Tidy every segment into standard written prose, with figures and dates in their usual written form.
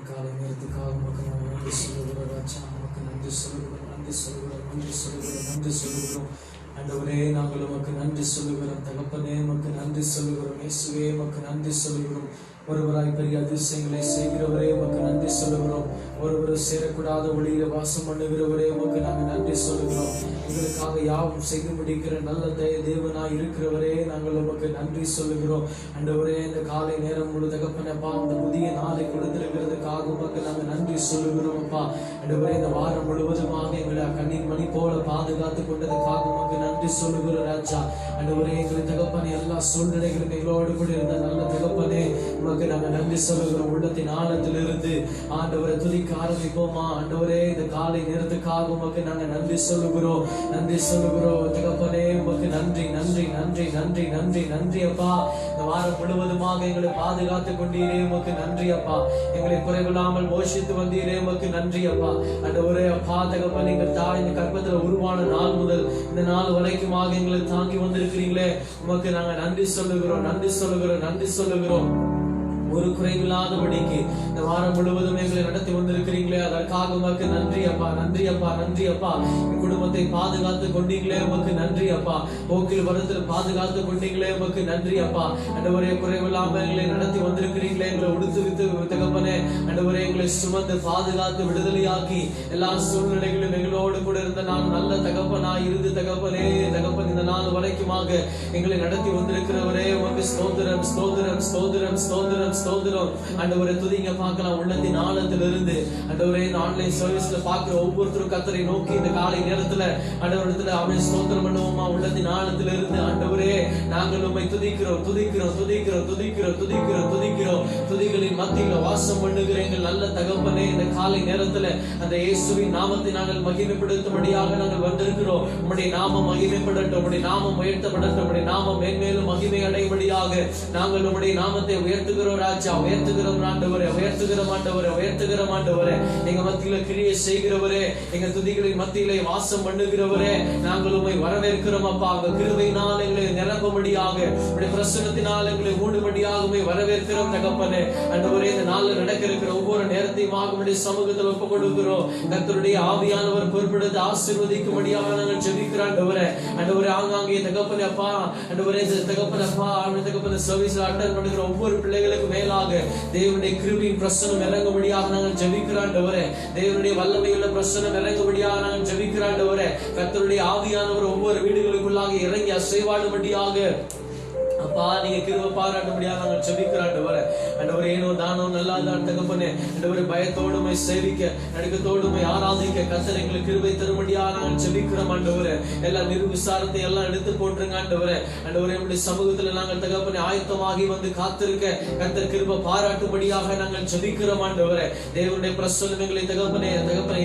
காலை நேரத்துக்காக நமக்கு நாங்கள் நன்றி சொல்லுகிறோம் ராஜா. நமக்கு நன்றி சொல்லுகிறோம், நன்றி சொல்லுகிறோம், நன்றி சொல்லுகிறோம், நன்றி சொல்லுகிறோம். ஆண்டவரே நாங்கள் உமக்கு நன்றி சொல்லுகிறோம். தகப்பனே உமக்கு நன்றி சொல்லுகிறோம். இயேசுவே உமக்கு நன்றி சொல்லுகிறோம். ஒருவராய் பெரிய அதிசயங்களை செய்கிறவரே உமக்கு நன்றி சொல்லுகிறோம். ஒருவர் சேரக்கூடாத ஒளியில வாசம் பண்ணுகிறவரே உமக்கு நாங்கள் நன்றி சொல்லுகிறோம். எங்களுக்காக யாவும் செய்து முடிக்கிற நல்ல தேவனாய் இருக்கிறவரே நாங்கள் உமக்கு நன்றி சொல்லுகிறோம். ஆண்டவரே இந்த காலை நேரம் முழு தகப்பனப்பா இந்த புதிய நாளை கொடுத்திருக்கிறதுக்காக உமக்கு நாங்கள் நன்றி சொல்லுகிறோம் அப்பா. ஆண்டவரே இந்த வாரம் முழுவதுமாக எங்களை கண்ணீர் மணி போல பாதுகாத்து கொண்டதுக்காக உமக்கு நன்றி சொல்லுகிறோம் ராஜா. ஆண்டவரே எங்களை தகப்பனே எல்லா சூழ்நிலைகளும் எங்களோடு கூட இருந்த நல்ல தகப்பனே உமக்கு நாங்கள் நன்றி சொல்லுகிறோம். உள்ளத்தின் ஆழத்திலிருந்து ஆண்டவரை துதிக்க ஆரம்பிப்போமா. ஆண்டவரே இந்த காலை நேரத்துக்காக உமக்கு நாங்கள் நன்றி சொல்லுகிறோம், நன்றி சொல்லுகிறோம் தகப்பனே. உமக்கு நன்றி நன்றி நன்றி நன்றி நன்றி நன்றி அப்பா. இந்த வாரம் முழுவதுமாக எங்களை பாதுகாத்து கொண்டீரே உமக்கு நன்றி அப்பா. எங்களை குறைவில்லாமல் போஷித்து வந்தீரே உமக்கு நன்றி அப்பா. ஆண்டவரே அப்பா தகப்பனே எங்கள் தாய் இந்த கர்ப்பத்தில் உருவான நாள் முதல் இந்த நாள் வரைக்குமாக எங்களை தாங்கி வந்திருக்கிறீங்களே உமக்கு நாங்கள் நன்றி சொல்லுகிறோம், நன்றி சொல்லுகிறோம், நன்றி சொல்லுகிறோம். ஒரு குறைவில்லாதபடிக்கு இந்த வாரம் முழுவதும் எங்களை நடத்தி வந்திருக்கிறீங்களே அதற்காக உமக்கு நன்றி அப்பா, நன்றி அப்பா, நன்றி அப்பா. என் குடும்பத்தை பாதுகாத்து கொண்டீங்களே உமக்கு நன்றி அப்பா. போக்கில் வரத்தில் பாதுகாத்து கொண்டீங்களே உமக்கு நன்றி அப்பா. ஆண்டவரே குறைவில்லாம எங்களை நடத்தி வந்திருக்கிறீங்களே, எங்களை உடுத்து வித்து தகப்பனே ஆண்டவரே எங்களை சுமந்து பாதுகாத்து விடுதலையாக்கி எல்லா சூழ்நிலைகளும் எங்களோடு கூட இருந்த நான் நல்ல தகப்பனாய் இருந்து தகப்பனே தகப்பன் இந்த நாள் வரைக்குமாக எங்களை நடத்தி வந்திருக்கிறவரே உமக்கு ஸ்தோத்திரம், ஸ்தோத்திரம், ஸ்தோத்திரம், ஸ்தோத்திரம், ஸ்தோத்திரம். ஆண்டவரே துதிங்க பார்க்கலாம் உள்ளத்தின் ஆழத்திலிருந்து. ஆண்டவரே இந்த ஆன்லைன் சர்வீஸ்ல பார்க்கிற ஒவ்வொருத்தரும் கர்த்தரை நோக்கி இந்த காலை நேரத்துல ஆண்டவரிடத்துல அவன் ஸ்தோத்திரம் பண்ணுவோமா. உள்ளத்தின் ஆழத்திலிருந்து ஆண்டவரே நாங்கள் உம்மை துதிக்கிறோம், துதிக்கிறோம், துதிக்கிறோம், துதிக்கிறோம், துதிக்கிறோம், துதிக்கிறோம். துதிகளின் மத்தியில வாசம் பண்ணுகிற எங்கள் நல்ல தகப்பனே இந்த காலை நேரத்துல அந்த இயேசுவின் நாமத்தை நாங்கள் மகிமைப்படுத்தும்படியாக நாங்கள் வந்திருக்கிறோம். உம்முடைய நாமம் மகிமைப்படட்டும், உம்முடைய நாமம் உயர்த்தப்படட்டும், உம்முடைய நாமம் மேன்மேலும் மகிமை அடையும்படியாக நாங்கள் உம்முடைய நாமத்தை உயர்த்துகிறோம் ராஜா. உயர்த்துகிறோம் ஆண்டவரே, உயர்த்துகிறோம் ஆண்டவரே, உயர்த்துகிறோம் ஆண்டவரே. எங்க மத்தியில கிரியை செய்கிறவரே, எங்க துதிகளின் மத்தியிலே வாசம் பண்ணுகிறவரே நாங்கள் உம்மை வரவேற்கிறோம் அப்பா. உங்க கிருபையினால் எங்களை நிரப்பும்படியாக உம்முடைய பிரசன்னத்தினால் எங்களை மூடும்படியாக உம்மை வரவேற்கிறோம் தகப்பனே. ஆண்டவரே இந்த நாள்ல நடக்க இருக்கிற ஒவ்வொரு நேரத்தையும் உம்முடைய சமூகத்தில் ஒப்புக் கொடுக்கிறோம். கர்த்தருடைய ஆவியானவர் பொறுப்பெடுத்து ஆசீர்வதிக்கும்படியாக நாங்கள் ஜெபிக்கிறோம் ஆண்டவரே. ஆண்டவரே ஆங்காங்கே தகப்பனே அப்பா, ஆண்டவரே தகப்பனே அப்பா, தகப்பனே சர்வீஸ்ல அட்டெண்ட் பண்ணுகிற ஒவ்வொரு பிள்ளைகளுக்கு மேலாக தேவனுடைய கிருபையின் பிரசன்னம் இறங்கும்படியாக நாங்கள் ஜெபிக்கிறோம் ஆண்டவரே. தேவனுடைய வல்லமையுள்ள பிரசன்னம் இறங்கும்படியாக நாங்கள் ஜெபிக்கிறோம் ஆண்டவரே. கர்த்தருடைய ஆவியானவர் ஒவ்வொரு வீடுகளுக்குள்ளாக இறங்கி அசைவாடும்படியாக அப்பா நீங்க கிருபை பாராட்டும்படியாக நாங்கள் ஜெபிக்கிறோம் ஆண்டவரே. ஆண்டவரே ஏனோ தானோ நல்லா தகப்பனே ஆண்டவரே பயத்தோடுமை சேவிக்க நடுக்கத்தோடுமை ஆராதிக்க கர்த்தர் எங்களுக்கு கிருபை தரும்படியாக நாங்கள் ஜெபிக்கிறோம் ஆண்டவரே. எல்லா நிர்விசாரத்தை எல்லாம் எடுத்து போட்டுருங்க ஆண்டவரே. ஆண்டவரே நம்முடைய சமூகத்துல நாங்கள் தகப்பனே ஆயத்தமாகி வந்து காத்திருக்க கர்த்தர் கிருபை பாராட்டும்படியாக நாங்கள் ஜெபிக்கிறோம் ஆண்டவரே. தேவனுடைய பிரசன்னம் எங்களை தகப்பனே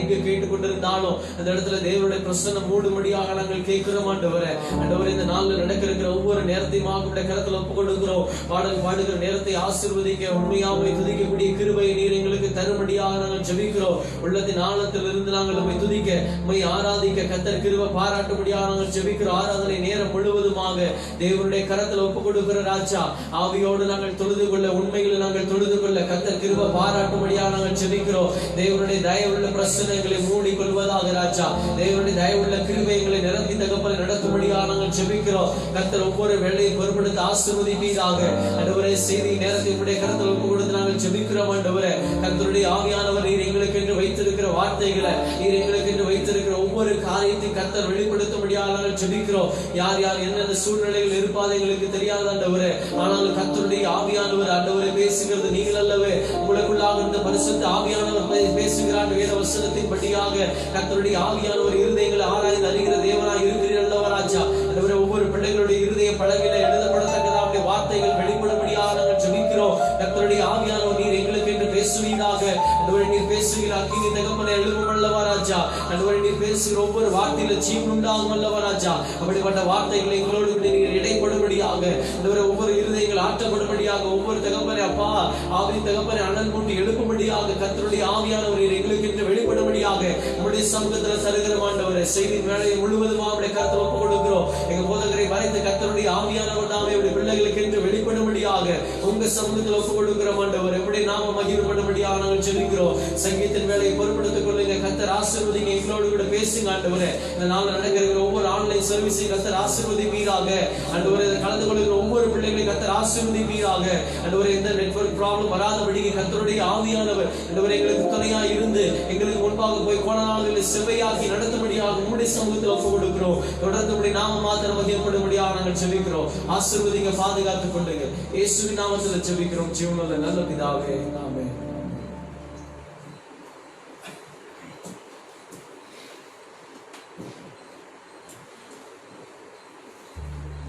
எங்க கேட்டுக்கொண்டிருந்தாலும் அந்த இடத்துல தேவனுடைய பிரசன்னம் மூடும்படியாக நாங்கள் கேட்கிறோம் ஆண்டவரே. ஆண்டவரே இந்த நாள்ல நடக்கிற ஒவ்வொரு நேரத்தையும் உங்களுடைய கரத்தில் ஒப்புக் கொடுக்கிறோம். பாடல் பாடுகிற நேரத்தை ஆசீர்வதிக்க உண்மையாகவே துதிக்கக்கூடிய கிருபையை நீர் எங்களுக்கு தரும்படியாக நாங்கள் ஜெபிக்கிறோம். உள்ளத்தின் ஆழத்தில் இருந்து நாங்கள் நம்மை துதிக்க நம்மை ஆராதிக்க கர்த்தர் கிருபை பாராட்டும்படியாக நாங்கள் ஜெபிக்கிறோம். ஆராதனை நேரம் முழுவதுமாக தேவனுடைய கரத்தில் ஒப்புக் கொடுக்கிற ராஜா, ஆவியோடு நாங்கள் தொழுது கொள்ள, உண்மைகளை நாங்கள் தொழுது கொள்ள கர்த்தர் கிருபை பாராட்டும்படியாக நாங்கள் ஜெபிக்கிறோம். தேவனுடைய தயவுள்ள பிரச்சனைகளை மூடிக்கொள்வதாக ராஜா, தேவனுடைய தயவுள்ள கிருபைகளை நிரப்பி தகப்பனை நடத்தும்படியாக நாங்கள் ஜெபிக்கிறோம். கர்த்தர் ஒவ்வொரு வேளையை பொறுப்படுத்த ஆசீர்வதிப்பீராக. ஆண்டவரே, செய்தி நேரத்தை உடைய கரத்தில் ஒப்புக் கொடுத்து நாங்கள் ஜெபிக்கிறோம். ஆண்டவரே, கர்த்தருடைய ஆவியானவர் நீர் எங்களுக்கு என்று வைத்திருக்கிற வார்த்தைகளை, நீர் எங்களுக்கு என்று வைத்திருக்கிற ஒவ்வொரு காரியத்தை கர்த்தர் வெளிப்படுத்தும்படியாக நாங்கள் ஜெபிக்கிறோம். யார் யார் என்னென்ன சூழ்நிலைகள் இருப்பாது எங்களுக்கு தெரியாது ஆண்டவரே. ஆனால் கர்த்தருடைய ஆவியானவர் ஆண்டவரை பேசுகிறது நீங்கள் அல்லவே. உங்களுக்குள்ளாக இருந்த பரிசுத்த ஆவியானவர் பேசுகிறார். வேத வசனத்தின் படியாக கர்த்தருடைய ஆவியானவர் இருதயங்களை ஆராய்ந்து அறிகிற தேவனாய் இருக்கிறீர் அல்லவா ராஜா. ஆண்டவரே, ஒவ்வொரு பிள்ளைகளுடைய இருதய பலகையில எழுதப்படத்தக்கதாக வார்த்தைகள் வெளிப்படும்படியாக நாங்கள் ஜெபிக்கிறோம். கர்த்தருடைய ஆவியானவர் நீர் எங்களுக்கு என்று பேசுவீராக. ஆண்டவரே, நீர் பேசுகிற அக்கினி தகப்பனை எழுவும் அல்லவா ராஜா. ஆண்டவரே, நீர் பேசுகிற ஒவ்வொரு வார்த்தையில ஜீவன் உண்டாகும் அல்லவா ராஜா. அப்படிப்பட்ட வார்த்தைகளை எங்களோடு நீர் இடைப்படும்படியாக, ஆண்டவரே, ஒவ்வொரு இருதயங்கள் ஆற்றப்படும்படியாக, ஒவ்வொரு தகப்பனை அப்பா ஆவி தகப்பனை அனல் மூட்டி எழுப்பும்படியாக கர்த்தருடைய ஆவியானவர் எங்களுக்கு என்று வெளிப்படும்படியாக நம்முடைய சமூகத்தில் தருகிற ஆண்டவரே, செய்தி வேலையை முழுவதும் அவருடைய கருத்தில் ஒப்புக் கொடுக்கிறோம். எங்க போதகரை வரைந்து கர்த்தருடைய ஆவியானவர் நாமே பிள்ளைகளுக்கு என்று வெளிப்படும்படியாக உங்க சமூகத்தில் ஒப்புக் கொடுக்கிறோம். ஆண்டவர் எப்படி நாம மகிழ்ப்படும்படியாக நாங்கள் ஜெபிக்கிறோம். சங்கீதத்தின் வேலையை பொறுப்படுத்திக் கொள்ளுங்க. கர்த்தர் ஆசீர்வதிங்க. எங்களோடு கூட பேசுங்க ஆண்டவரே. இந்த நாள் நடக்கிற ஒவ்வொரு ஆன்லைன் சர்வீஸை கர்த்தர் ஆசீர்வதிப்பீராக. ஆண்டவரே, கலந்து கொள்கிற ஒவ்வொரு பிள்ளைகளை கர்த்தர் ஆசீர்வதிப்பீராக. ஆண்டவரே, எந்த நெட்வொர்க் ப்ராப்ளம் வராதபடிக்கு கர்த்தருடைய ஆவியானவர் ஆண்டவரே எங்களுக்கு துணையாக இருந்து எங்களுக்கு முன்பாக போய் கோணநாள்களை செவ்வையாக்கி நடத்தும்படியாக உங்களுடைய சமூகத்தில் ஒப்புக் கொடுக்கிறோம். தொடர்ந்து நாம மாத்திரம் மகிழ்ப்படும்படியாக நாங்கள் ஜெபிக்கிறோம். ஆசீர்வதிங்க, பாதுகாத்துக் கொண்டுங்க. இயேசுவின் நாமத்தில் ஜெபிக்கிறோம் ஜீவனுள்ள நல்ல பிதாவே, ஆமென்.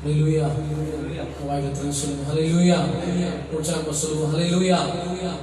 ஹல்லேலூயா. வாய்கத்தில் சொல்லுங்க ஹல்லேலூயா. உற்சாகமா சொல்லுங்க ஹல்லேலூயா. Hallelujah.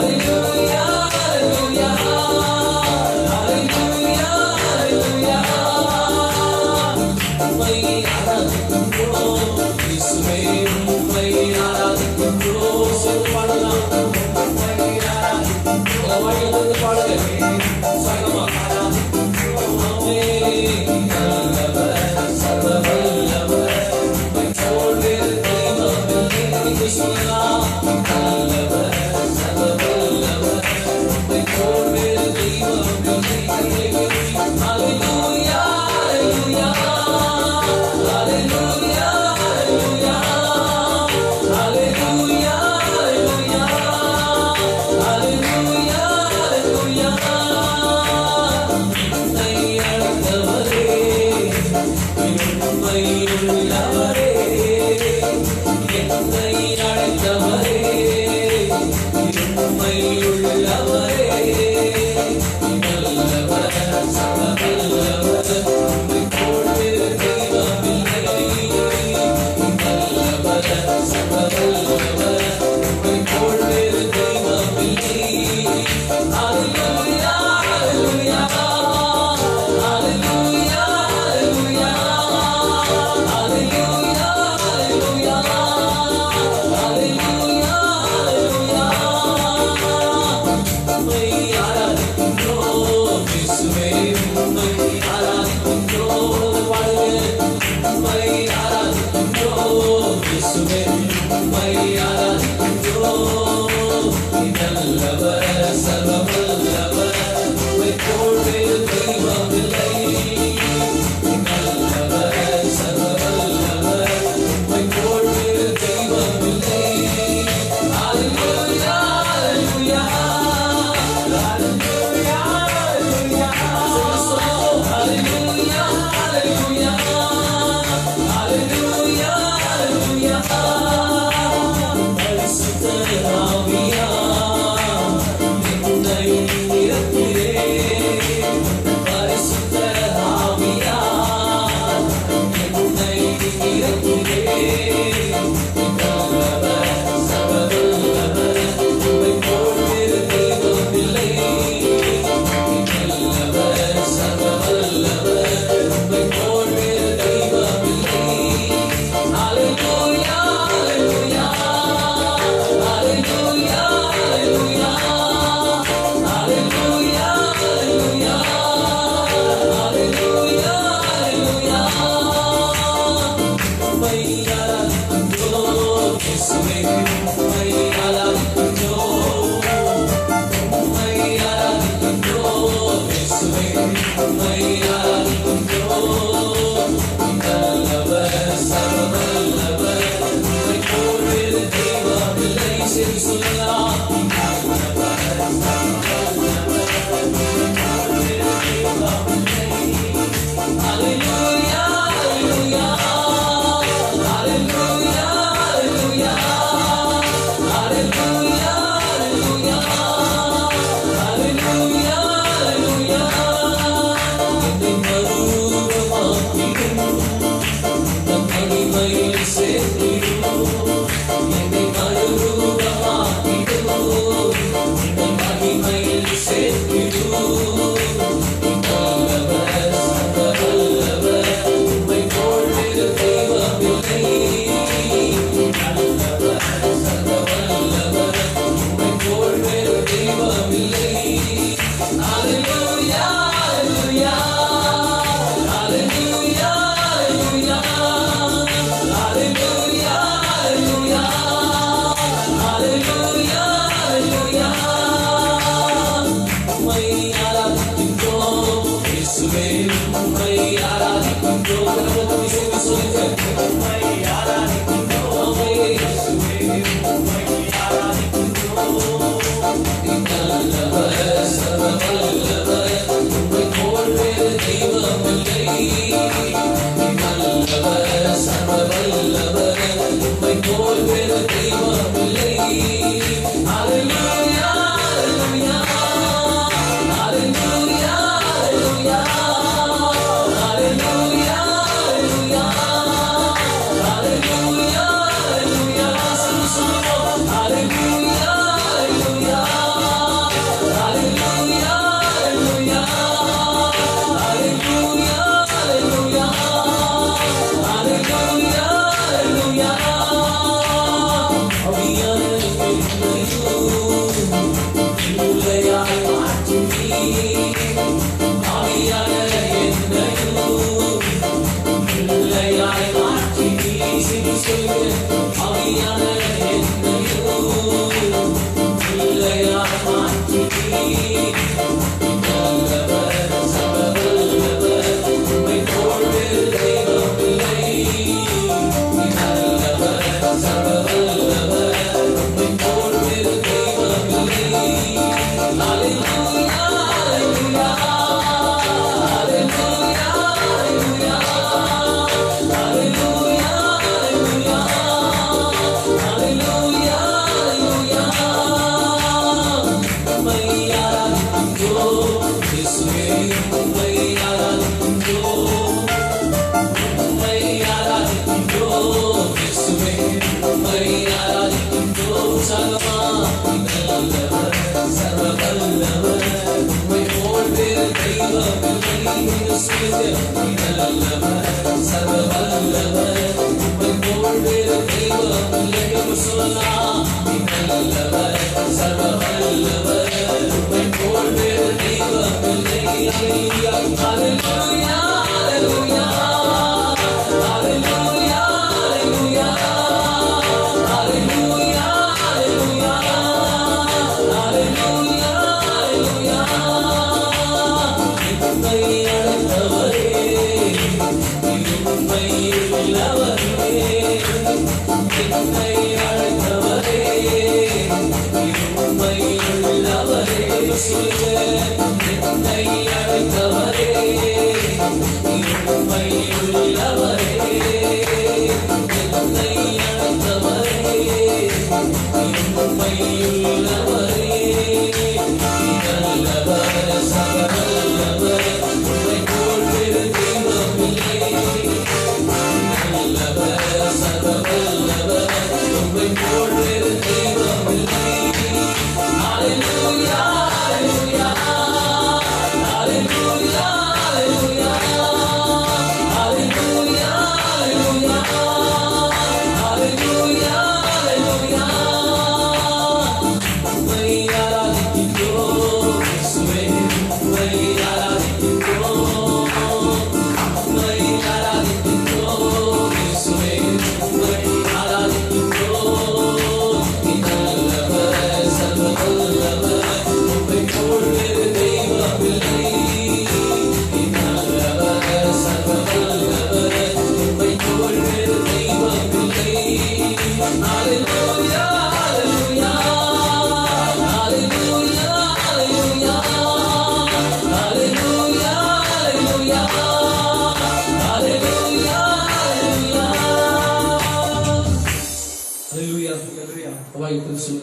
Hallelujah.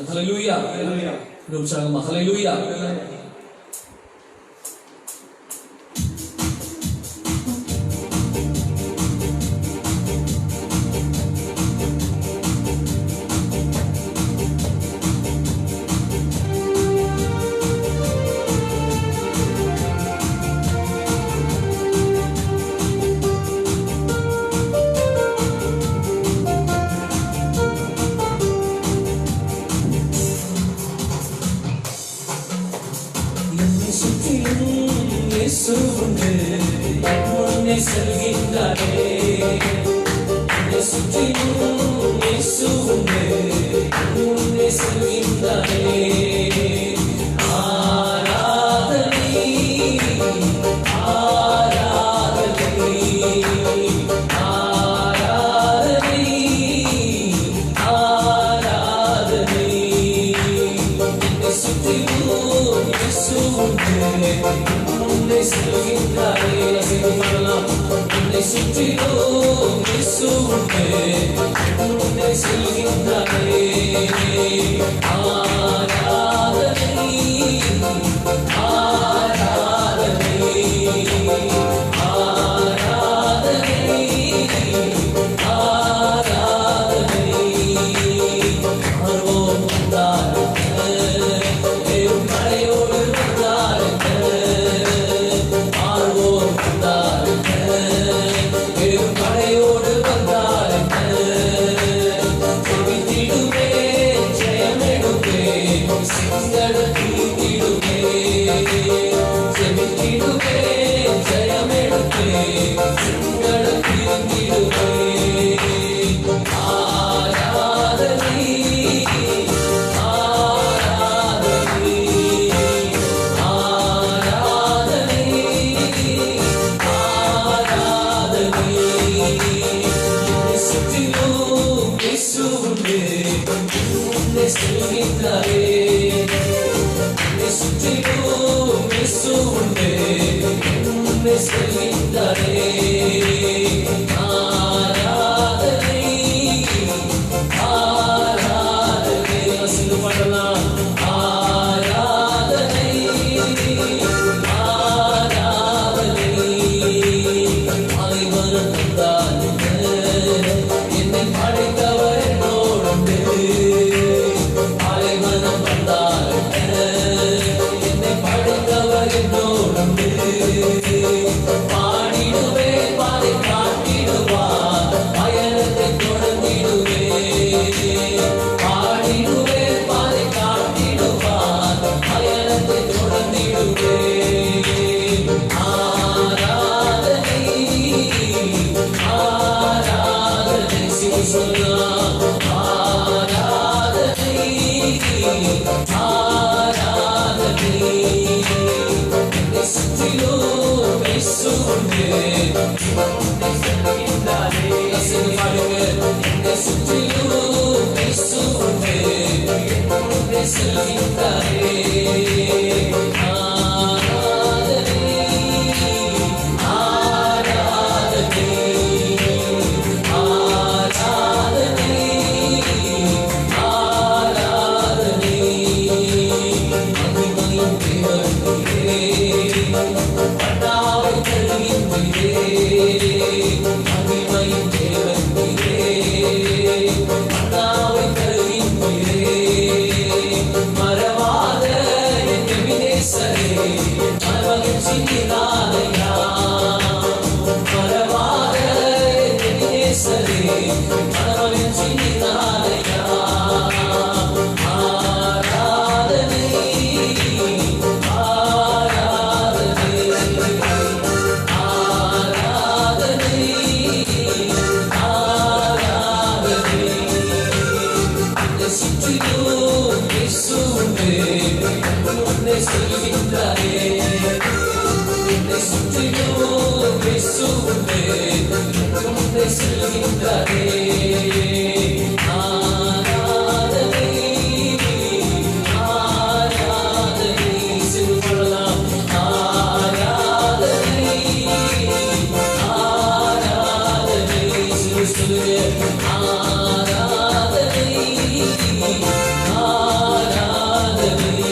Hallelujah. Hallelujah. என்னை செல்கின்றாரே, என்னை சுற்றிலும் இயேசு உண்டே, முன்னே செல்கின்றாரே. ஆராதனை ஆராதனை செய்து கொள்ளலாம். ஆராதனை ஆராதனை செய்து சொல்லுங்க. ஆராதனை ஆராதனை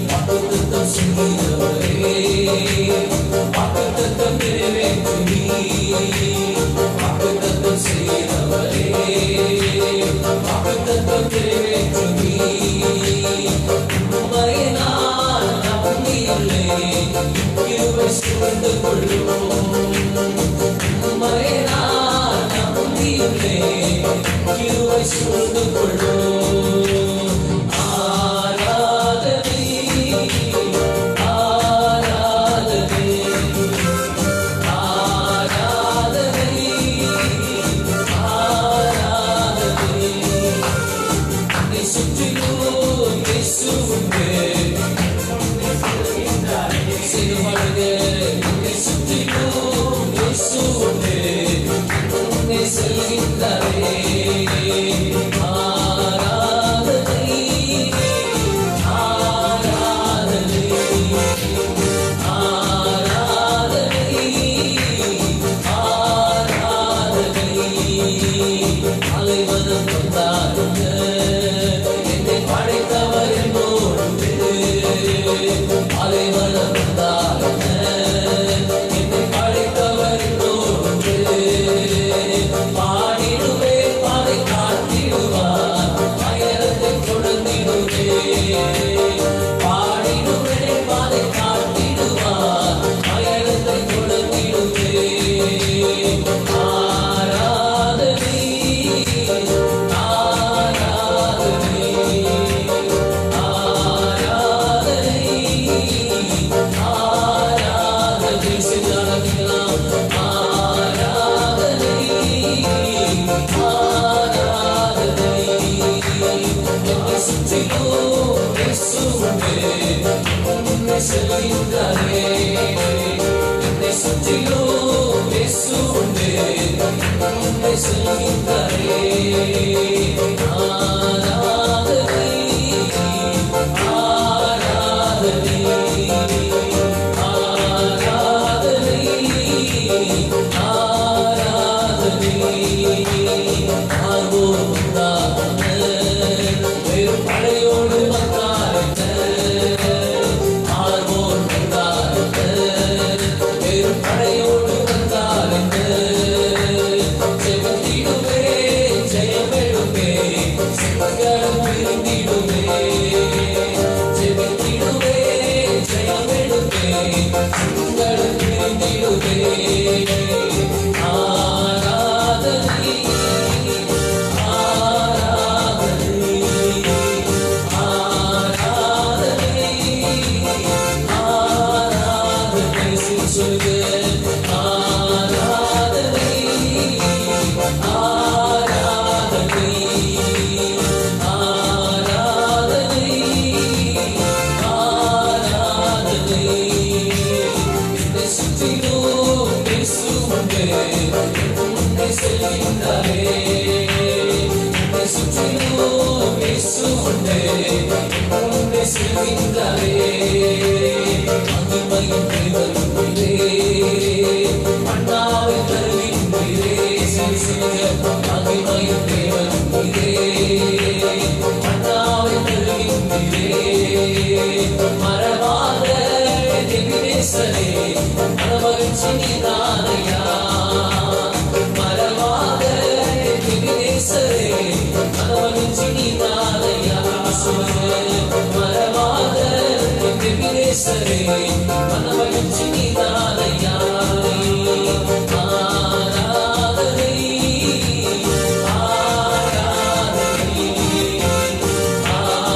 வாக்குத்தத்தம் செய்கிறவரே, வாக்குத்தத்தம் நிறைவேற்றி, வாக்குத்தத்தம் செய்கிறவரே, வாக்குத்தத்தம் நிறைவேற்றி, உம்மை நான் நம்பியுள்ளேன், கிருபை சூழ்ந்து கொள்ளும். உம்மை நான் நம்பியுள்ளேன், கிருபை சூழ்ந்து கொள்ளும். ஆராதனை ஆராதனை ஆராதனை ஆராதனை என்னை சுற்றிலும் இயேசு உண்டு. செய்து பாடுங்க. என்னை சுற்றிலும் இயேசு உண்டு, முன்னே செல்கின்றாரே. ஆராதனை ஆராதனை ஆராதனை ஆராதனை அலைவனம் வந்தாருங்க, என்னை படைத்தவர் என்னோடு. அலைவனம் வந்தாருங்க, என்னை படைத்தவர் என்னோடு. பாடிடுவே பாதை காட்டிடுவார், பயணத்தை தொடர்ந்திடுவே. பாடிடுவே பாதை காட்டிடுவார், பயணத்தை தொடர்ந்திடுவே. ஆராதனை ஆராதனை ஆராதனை ஆராதனை செய்தார்கள். ஆராதனை ஆராதனை என்னை சுற்றிலும் இயேசு உண்டு, முன்னே செல்கின்றாரே. என்னை சுற்றிலும் இயேசு உண்டு, முன்னே செல்கின்றாரே. ஆராதனை ஆராதனை ஆராதனை ஆராதனை ஆர்வோம் வந்தாருங்க, வெறும் படையோடு வந்தாருங்க. ஆர்வோம் வந்தாருங்க, வெறும் படையோடு வந்தாருங்க. ஜெபத்திடுவே ஜெயமெடுமே, சிங்கடம் விருந்திடுமே. ஜெபத்திடுவே ஜெயமெடுமே, சிங்கடம் விருந்திடுமே. ஆராதனை ஆராதனை ஆராதனை ஆராதனை சொல்லுங்க. ஆராதனை ஆராதனை ஆராதனை ஆராதனை என்னை சுற்றிலும் இயேசு உண்டு, முன்னே செல்கின்றாரே. என்னை சுற்றிலும் இயேசு உண்டு, முன்னே செல்கின்றாரே. மகிமையின் தேவனுக்குள்ளே மன்னாவை தருகின்றீரே. சொல்லுங்க. மகிமையின் தேவனுக்குள்ளே மன்னாவை தருகின்றீரே. மறவாத திவ்யநேசரே, மனமகிழ்ச்சி நீதானையா. மறவாத திவ்யநேசரே, மனமகிழ்ச்சி நீதானையா. மறவாத திவ்யநேசரே, மனமகிழ்ச்சி நீதானையா. ஆராதனை ஆராதனை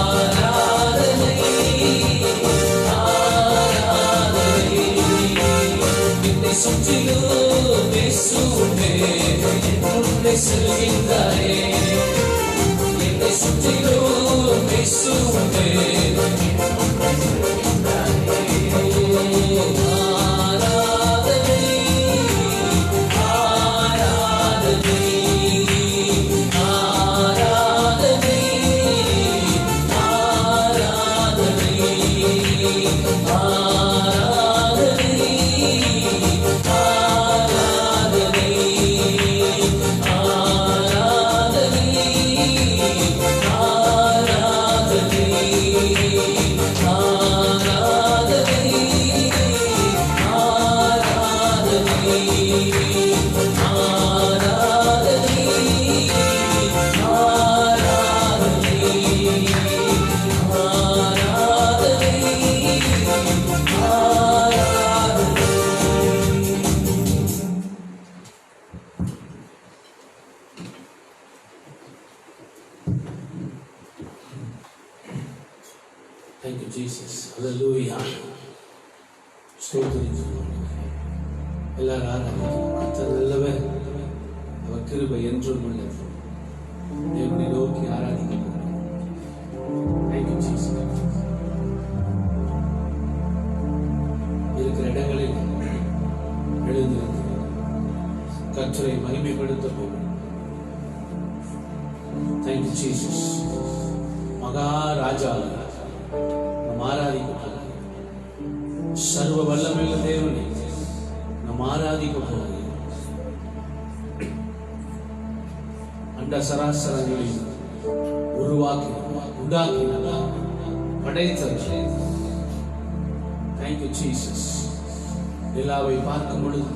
ஆராதனை ஆராதனை என்னை சுற்றிலும் இயேசு உண்டு, முன்னே செல்கின்றாரே. என்னை சுற்றிலும் இயேசு உண்டு, ஜீசஸ். ஹல்லேலூயா. ஸ்தோத்திரிக்கிறோம். எல்லாரும் ஆராதிக்கிறோம். கர்த்தர் நல்லவர், அவர் கிருபை என்றும் உள்ளது. தேவனை நோக்கி ஆராதிக்கிறோம். Thank you, Jesus. இருக்கிற இடங்களில் எழுந்திருந்து கர்த்தரை மகிமைப்படுத்த போகும். Thank you, Jesus. மகாராஜா நம் ஆராதிக்க போகிறோம். சர்வ வல்லமையுள்ள தேவனை நம் ஆராதிக்க போகிறோம். அண்ட சராசரங்களை உருவாக்கி உண்டாக்கினார், படைத்தார். Thank you, Jesus. நிலாவை பார்க்கும் பொழுது,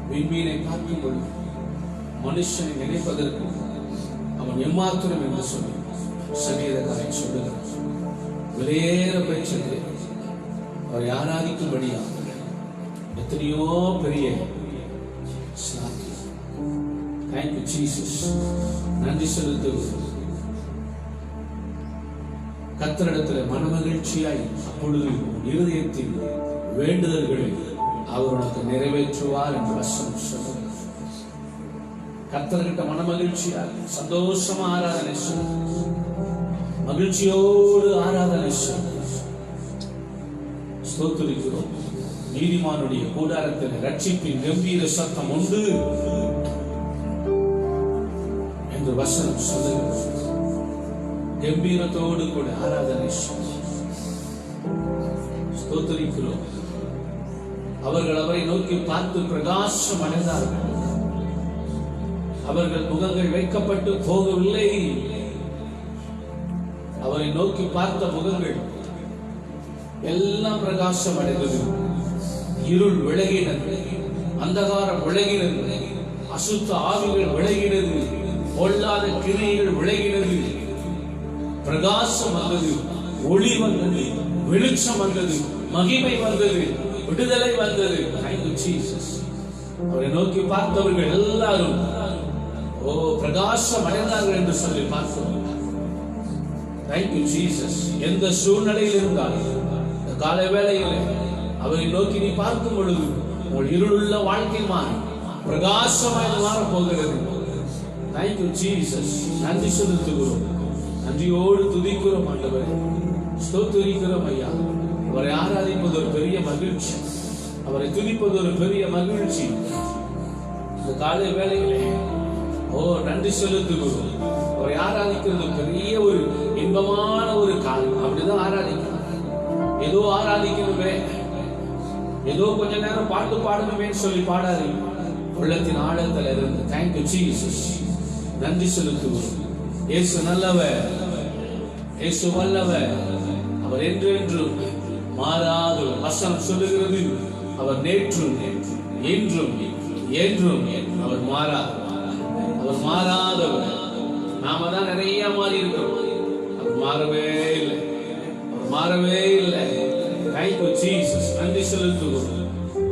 விண்மீனை பார்க்கும் பொழுது, மனுஷனை நினைப்பதற்கு அவன் எம்மாத்திரம் என்று சொல்லி சங்கீதக்காரன் சொல்லுகிறார். விலையேற பெற்றது அவரை ஆராதிக்கும்படியா எத்தனையோ பெரிய சாத்தியம். Thank you, Jesus. நன்றி செலுத்துகிறோம். கர்த்தரிடத்தில் மனமகிழ்ச்சியாய் அப்பொழுது இருதயத்தின் வேண்டுதல்களை அவர் உனக்கு நிறைவேற்றுவார் என்று வசனம் சொல்லுகிறார். கர்த்தர்கிட்ட மனமகிழ்ச்சியாய் சந்தோஷமா ஆராதனை செய்யும், மகிழ்ச்சியோடு ஆராதனை செய்யும். ஸ்தோத்திரிக்கிறோம். நீதிமானுடைய கூடாரத்தில் ரட்சிப்பின் கம்பீர சத்தம் உண்டு என்று வசனம் சொல்லுகிறது. கம்பீரத்தோடு கூட ஆராதனை ஸ்தோத்திரிக்கிறோம். அவர்கள் அவரை நோக்கி பார்த்து பிரகாசம் அடைந்தார்கள். அவர்கள் முகங்கள் வைக்கப்பட்டு போகவில்லை. அவரை நோக்கி பார்த்த முகங்கள் எல்லாம் பிரகாசம் அடைந்தது. இருள் விலகினது, அந்தகாரம் விலகினது, அசுத்த ஆவிகள் விலகினது, பொல்லாத கிரியைகள் விலகினது. பிரகாசம் வந்தது, ஒளி வந்தது, வெளிச்சம் வந்தது, மகிமை வந்தது, விடுதலை வந்தது. Thank you, Jesus. அவரை நோக்கி பார்த்தவர்கள் எல்லாரும் பிரகாசம் அடைந்தார்கள் என்று சொல்லி பார்த்தோம். Thank you, Jesus. எந்த சூழ்நிலையில் இருந்தாலும் இந்த காலை வேளையில் அவரை நோக்கி நீ பார்க்கும் பொழுது உங்கள் இருளுள்ள வாழ்க்கை மாறி பிரகாசமாக மாறப் போகிறது. Thank you, Jesus. நன்றி செலுத்துகிறோம், நன்றியோடு துதிக்கிறோம் ஆண்டவரே, ஸ்தோத்திரிக்கிறோம் ஐயா. அவரை ஆராதிப்பது ஒரு பெரிய மகிழ்ச்சி, அவரை துதிப்பது ஒரு பெரிய மகிழ்ச்சி. இந்த காலை வேளையிலே நன்றி செலுத்துகிறோம். அவரை ஆராதிக்கிறது பெரிய ஒரு இன்பமான ஒரு காலம். அப்படிதான் ஆராதிக்கணும். ஏதோ ஆராதிக்கணுமே, ஏதோ கொஞ்ச நேரம் பாட்டு பாடணுமே சொல்லி பாடாதீங்க. உள்ளத்தின் ஆழத்தில் இருந்து Thank you, Jesus. நன்றி செலுத்துகிறோம். இயேசு நல்லவர், இயேசு வல்லவர், அவர் என்றென்றும் மாறாதவர். வசனம் சொல்லுகிறது அவர் நேற்றும் என்றும் என்றும் அவர் மாறாதவர். அவர் மாறாதவர். நாம தான் நிறைய மாறி இருக்கிறோம். அவர் மாறவே இல்லை, அவர் மாறவே இல்லை. Thank you, Jesus. நன்றி செலுத்துகிறோம்.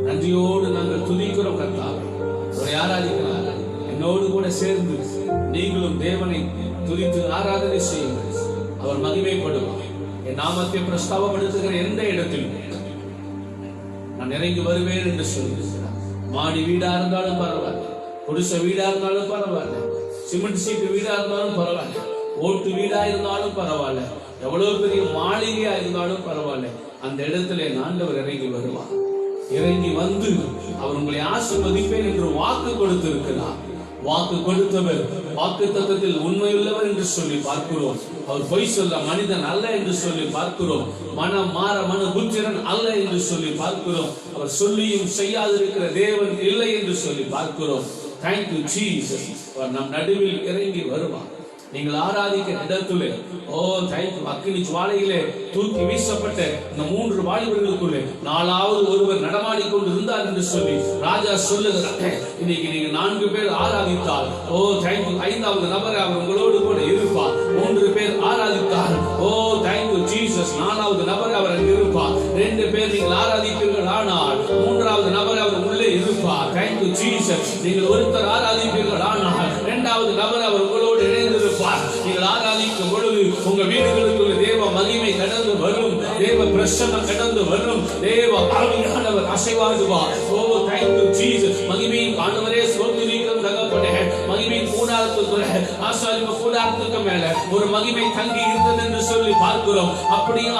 நன்றியோடு நாங்கள் துதிக்கிறோம் கர்த்தாவே. அவரை ஆராதிக்கிறார். என்னோடு கூட சேர்ந்து நீங்களும் தேவனை துதித்து ஆராதனை செய்யுங்கள். அவர் மகிமைப்படுவார். என் நாமத்தை பிரஸ்தாபப்படுத்துகிற எந்த இடத்திலும் நான் இறங்கி வருவேன் என்று சொல்லியிருக்கிறார். மாடி வீடா இருந்தாலும் பரவாயில்ல, குடிசை வீடா இருந்தாலும் பரவாயில்ல, சிமெண்ட் சீட்டு வீடா இருந்தாலும் பரவாயில்ல, ஓட்டு வீடா இருந்தாலும் பரவாயில்ல, எவ்வளவு பெரிய மாளிகையா இருந்தாலும் பரவாயில்ல, அந்த இடத்துல என் ஆண்டவர் இறங்கி வருவார். இறங்கி வந்து அவர் உங்களை ஆசீர்வதிப்பேன் என்று வாக்கு கொடுத்திருக்கிறார். வாக்கு கொடுத்தவர் வாக்கு தத்தத்தில் உண்மையுள்ளவர் என்று சொல்லி பார்க்கிறோம். அவர் பொய் சொல்ல மனிதன் அல்ல என்று சொல்லி பார்க்கிறோம். மனம் மாற மன புத்திரன் அல்ல என்று சொல்லி பார்க்கிறோம். அவர் சொல்லியும் செய்யாதிருக்கிற தேவன் இல்லை என்று சொல்லி பார்க்கிறோம். Thank you, Jesus. அவர் நம் நடுவில் இறங்கி வருவார். நீங்கள் ஆராதிக்கிற இடத்துல Thank you. அக்கினி ஜுவாலையிலே தூக்கி வீசப்பட்ட இந்த 3 வாலிபர்களுக்குள்ளே 4வது ஒருவர் நடமாடிக்கொண்டு இருந்தார் என்று சொல்லி ராஜா சொல்லுகிறார். இன்னைக்கு நீங்க 4 பேர் ஆராதித்தால் Thank you. 5வது நபர் அவர் உங்களோடு கூட இருப்பார். 3 பேர் ஆராதித்தார். Thank you, Jesus. 4வது நபர் அவர் அங்கு இருப்பார். 2 பேர் நீங்கள் ஆராதிப்பீர்கள், ஆனால் 3வது நபர் அவர் உள்ளே இருப்பார். Thank you, Jesus. நீங்கள் ஒருத்தர் ஆராதிப்பீர்கள், ஆனால் 2வது நபர் அவர் உங்களோடு இணைந்திருப்பார். நீங்கள் ஆராதிக்கும் பொழுது உங்க வீடுகளுக்குள்ள தேவ மகிமை கடந்து வரும், தேவ தேவ பிரசன்னம் கடந்து வரும். தேவ ஆவியானவர் அசைவாடுவார். ஓ thank you Jesus. மகிமையின் ஆண்டவரே ஸ்தோத்திரிக்கிறோம் தகப்பனே. மகிமையின் கூடாரத்துக்குள்ள ஆசாரிப்பு கூடாரத்துக்கு மேல ஒரு மகிமை தங்கி இருந்தது என்று சொல்லி பார்க்கிறோம். அப்படியே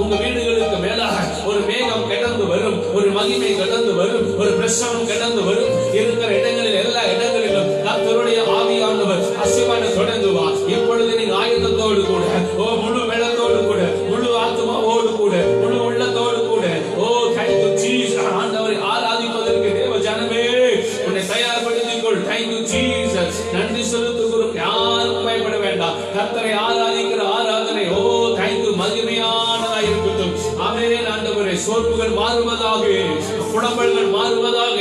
உங்க வீடுகளுக்கு மேலாக ஒரு மேகம் கடந்து வரும், ஒரு மகிமை கடந்து வரும், ஒரு பிரசன்னம் கடந்து வரும். இருக்கிற இடங்களில் எல்லா இடங்களிலும் கர்த்தருடைய ஆவியானவர் அசைவாட தொடங்குவார். இப்பொழுது நீங்க ஆயுதத்தோடு கூட, ஓ முழு வெள்ளத்தோடு கூட, முழு ஆத்மாவோடு கூட, முழு உள்ளத்தோடு கூட, ஓ thank you Jesus. ஆண்டவரை ஆராதிப்பதற்கு தேவ ஜனமே உன்னை தயார்படுத்திக் கொள். thank you Jesus. நன்றி செலுத்துகிறோம். யாரும் பயப்பட வேண்டாம். கர்த்தரை ஆராதிக்கிற ஆராதனை ஓ thank you மகிமையானதாக இருக்கட்டும். ஆமென் ஆண்டவரே. சோர்வுகள் மாறுவதாக, குழம்பல்கள் மாறுவதாக,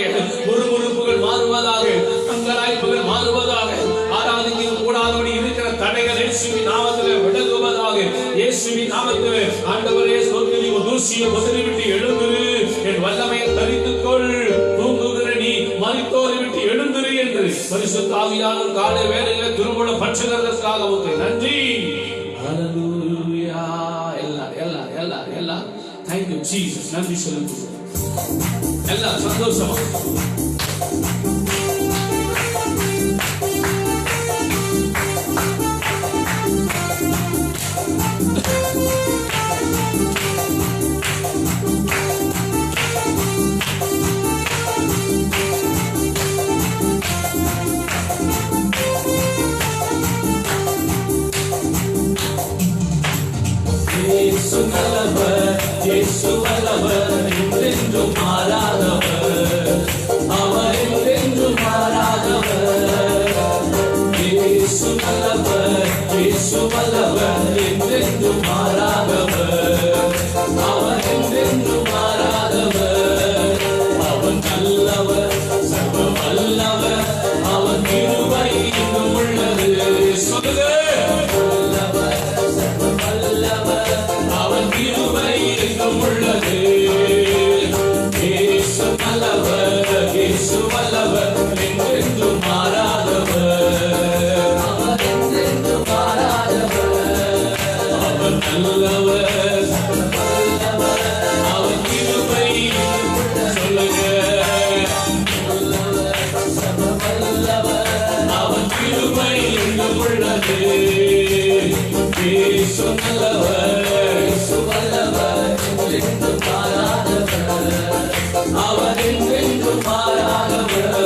முறுமுறுப்புகள் மாறுவதாக, அங்கலாய்ப்புகள் மாறுவதாக, ஆராதிக்க கூடாதபடி இருக்கிற தடைகள் இயேசுவின் நாமத்தில் விலகுவதாக. இயேசுவின் நாமத்தில் ஆண்டவரே ஸ்தோத்திரி. தூசியை உதறிவிட்டு எழுந்திரு, என் வல்லமையை தரித்துக்கொள். தூங்குகிற நீ மரித்தோரை விட்டு எழுந்திரு என்று பரிசுத்த ஆவியானவர் காலை வேளையில திருமண பட்சகர்களுக்காக நன்றி. ஹல்லேலூயா. எல்லாம் thank you Jesus. நன்றி சொல்லுங்க. எல்லாம் சந்தோஷமா இயேசு நல்லவர், இயேசு வல்லவர், என்றென்றும் மாறாதவர், அவர் என்றென்றும் மாறாதவர். இயேசு நல்லவர், இயேசு வல்லவர், என்றென்றும் மாறாதவர், அவர் என்றென்றும் மாறாதவர். அவர் நல்லவர், சர்வ வல்லவர், அவர் கிருபை இன்னும் உள்ளது. சொல்லுங்க. உள்ளது. இயேசு நல்லவர், இயேசு வல்லவர், என்றென்றும் மாறாதவர், அவர் என்றென்றும் மாறாதவர். அவர் நல்லவர், அவர் கிருபை சொல்லுங்க. அவர் கிருபை என்றும் உள்ளது. இயேசு நல்லவர், இயேசு வல்லவர், என்றென்றும் மாறாதவர், அவர் என்றென்றும் மாறாதவர்.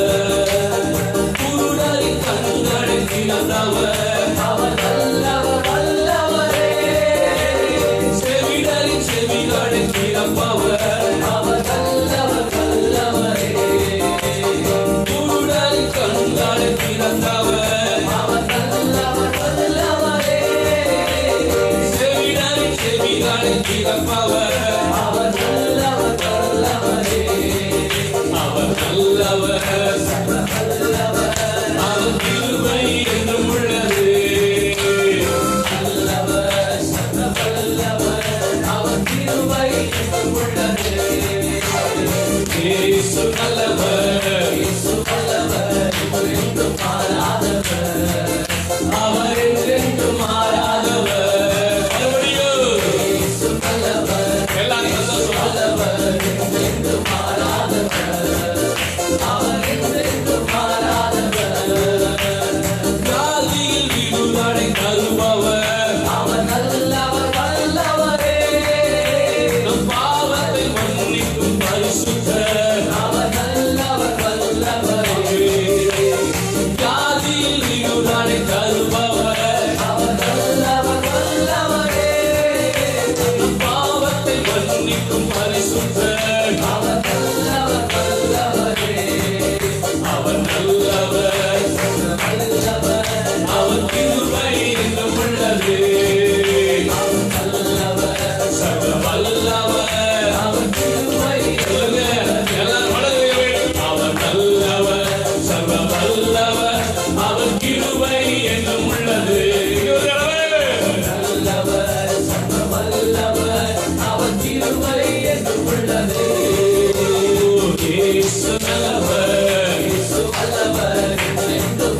குருடரின் கண்களை திறந்தவர், அவர் நல்லவர் வல்லவரே. செவிடரின் செவிகளை திறப்பவர், அவர் நல்லவர் வல்லவரே. குருடரின் கண்களை திறந்தவர், அவர் நல்லவர் வல்லவரே. செவிடரின் செவிகளை திறப்பவர், அவர் நல்லவர் வல்லவரே. அவர் நல்லவர், அவர் கிருபை என்றும் உள்ளது. நல்லவர், சர்வ வல்லவர், அவர் கிருபை என்றும் உள்ளது. இயேசு நல்லவர், இயேசு வல்லவர், என்றென்றும்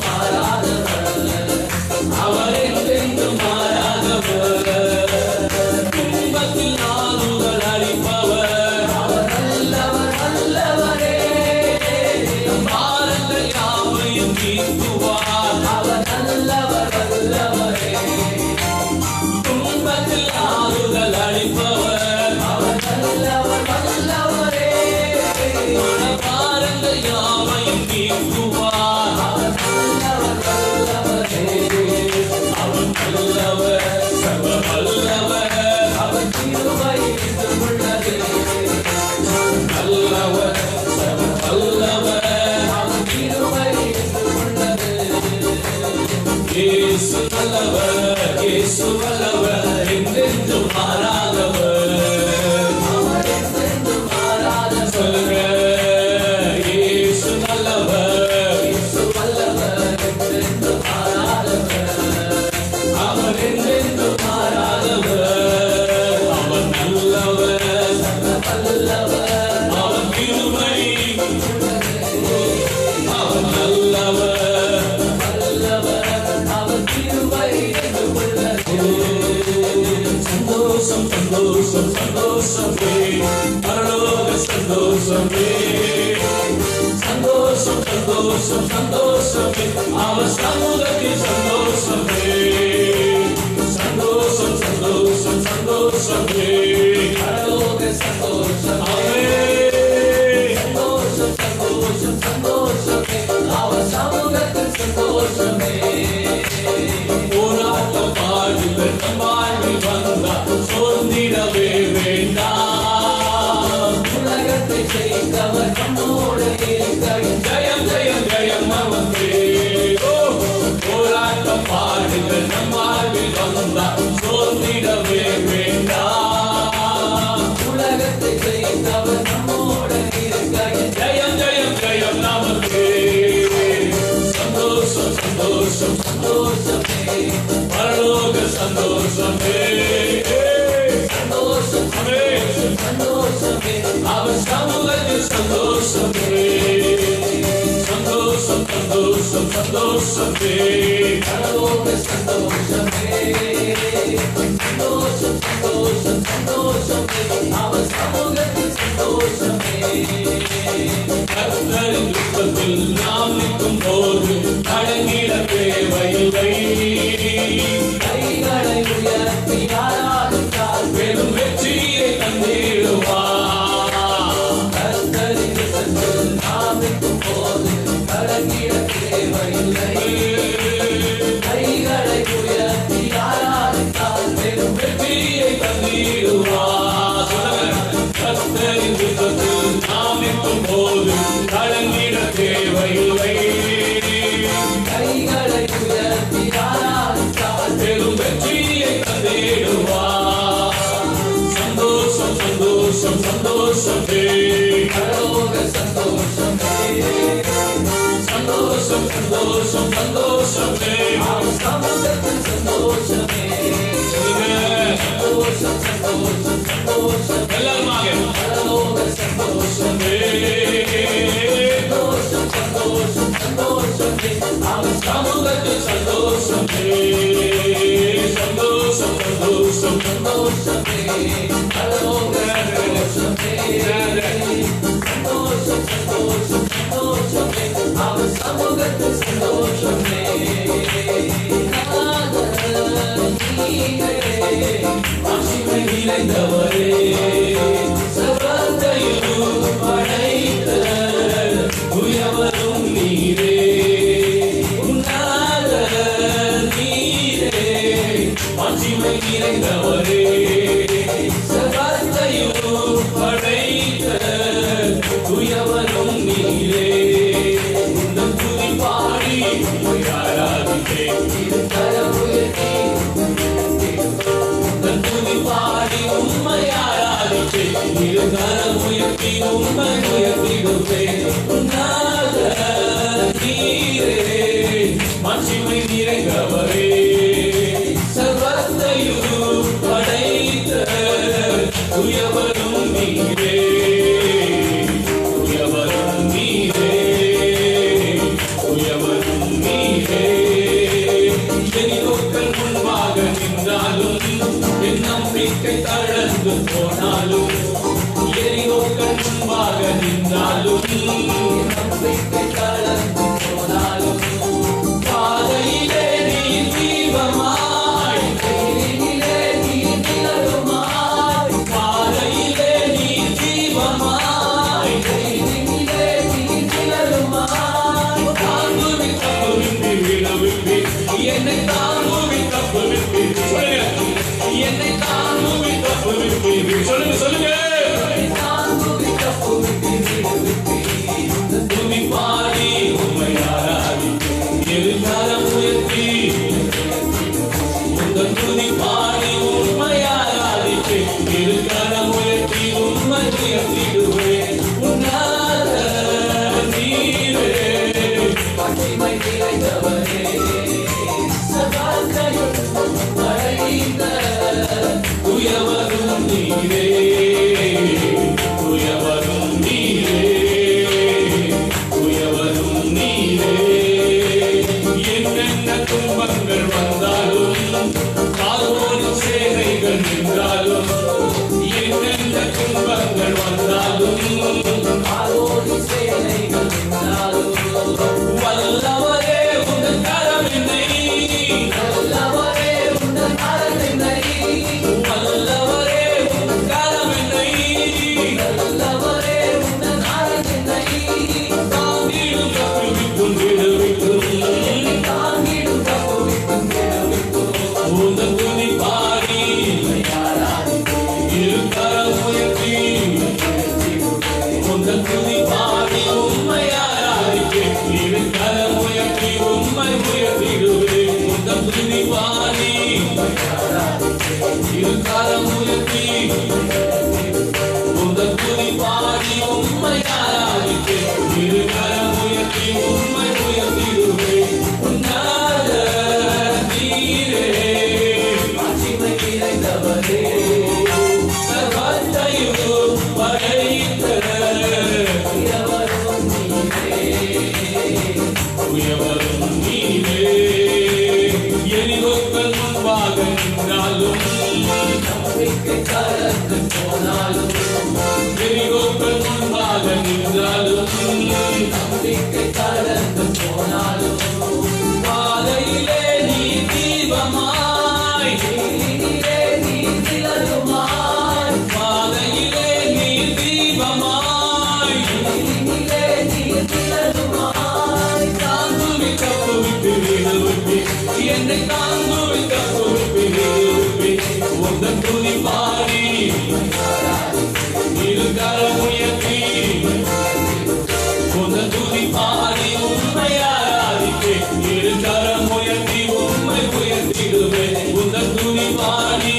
மாறாதவர், அவர் என்றென்றும் மாறாதவர். துன்பத்தில் நானும் சந்தோஷமே, பரலோக சந்தோஷமே, சந்தோஷம் சந்தோஷம் சந்தோஷமே, அவர் சமூகத்தில் சந்தோஷமே, சந்தோஷம் சந்தோஷம் சந்தோஷமே, பரலோக சந்தோஷமே, சந்தோஷம் சந்தோஷம் சந்தோஷமே, அவர் சமூகத்தில் சந்தோஷமே. போராட்டம் பாடுகள் நம் வாழ்வில் வந்தால் சோர்ந்திடவே வேண்டாம். உலகத்தை செய்தவர் நம்மோடு இருக்கையில் ஜெயம் ஜெயம் ஜெயம் நமக்கே. போராட்டம் பாடுகள் நம் வாழ்வில் வந்தால் சோர்ந்திடவே வேண்டாம். உலகத்தை செய்தவர் நம்மோடு இருக்கையில் ஜெயம் ஜெயம் ஜெயம் நமக்கே. சந்தோஷம் சந்தோஷம் சந்தோஷமே, பரலோக சந்தோஷமே, சந்தோஷமே சந்தோஷமே, அவர் சமூகத்தில் சந்தோஷமே, சந்தோஷம் சந்தோஷம் சந்தோஷமே, பரலோக சந்தோஷமே, சந்தோஷம் சந்தோஷம் சந்தோஷமே, அவர் சமூகத்தில் சந்தோஷமே. கர்த்தரின் யுத்தத்தில் நாம் நிற்கும் போது அடங்கிட தேவையில்லை. கைகளை உயர்த்தி ஆராதித்தால் பெரும் வெற்றியை தந்திடுவார். கர்த்தரின் யுத்தத்தில் நாம் நிற்கும் போது அடங்கிட தேவையில்லை. கைகளை உயர்த்தி ஆராதித்தால் பெரும் வெற்றியை தந்திடுவார். கர்த்தரின் யுத்தத்தில் நாம் நிற்கும் போது கலங்கிட தேவையில்லை. கைகளை உயர்த்தி ஆராதித்தால் பெரும் வெற்றியை தந்திடுவார். சந்தோஷம் சந்தோஷம் சந்தோஷமே, பரலோக சந்தோஷமே, சந்தோஷம் சந்தோஷம் சந்தோஷமே, சமூகத்தில் சந்தோஷமே, சந்தோஷம் சந்தோஷம் சந்தோஷம், எல்லாருமாக பரலோக சந்தோஷமே, சந்தோஷம் சந்தோஷம் சந்தோஷமே, அவர் சமூகத்தில் சந்தோஷமே, சந்தோஷம் சந்தோஷம் சந்தோஷமே, பரலோக சந்தோஷமே, சந்தோஷம் சந்தோஷம் சந்தோஷமே, அவர் சமூகத்தில் சந்தோஷமே. ஆசிமை நிறைந்தவரே, சர்வத்தையும் படைத்த உயவரும் நீரே, உன்னாத நீரே, ஆசிமை நிறைந்தவரே, சர்வத்தையும் படைத்த உயவரும் நீரே, உந்தன் துதி பாடி ஆராதித்தேன். துதி பாடி உம்மை ஆராதித்தேன். இரு கரம் உயர்த்தி உம்மை உயர்த்திடுவேன். உன்னாத நீரே, மாட்சிமை நிறைந்தவரே, சர்வத்தையும் படைத்த உயவரும் நீரே, உயவரும் நீரே, உயவரும் நீரே. எரிகோக்கள் முன்பாக நின்றாலும் என் நம்பிக்கை தளர்ந்து போனாலும், எரிகோக்கள் முன்பாக நின்றாலும் துன்பங்கள் வந்தாலும் வல்லவரே உந்தன் கரம் என்னை வல்லவரே உந்தன் கரம் என்னை தாங்கிடும் தப்புவிக்கும் உந்தன் துதி பாடி இருக்கரம் உயர்த்தி உந்தன் துதி பாடி உம்மை ஆராதிப்பே இருக்கரம் உயர்த்தி உம்மை உயர்த்திடுவே உந்தன் துதி பாடி இருக்கரம் உயர்த்தி உந்தன் துதி பாடி உம்மை ஆராதிப்பே இருக்கரம் உயர்த்தி உம்மை உயர்த்திடுவே உன்னாத நீரே மாட்சிமை நிறைந்தவரே சர்வத்தையும் படைத்த உயவரும் நீரே எரிகோக்கள் முன்பாக நின்றாலும் எரிகோக்கள் முன்பாக நின்றாலும் பாதையிலே நீ தீபமாய் பாதையிலே நீ தீபமாய் தாங்குவி தப்புவிட்டு விடுவிப்பே என்னை தாங்குவி தப்புவிட்டு விடுவிப்பே உந்தன் துதி பாடி இருக்கரம் உயர்த்தி உந்தன் துதி பாடி உம்மை ஆராதிப்பே இருக்கரம் உயர்த்தி உம்மை உயர்த்திடுவே உந்தன் துதி பாடி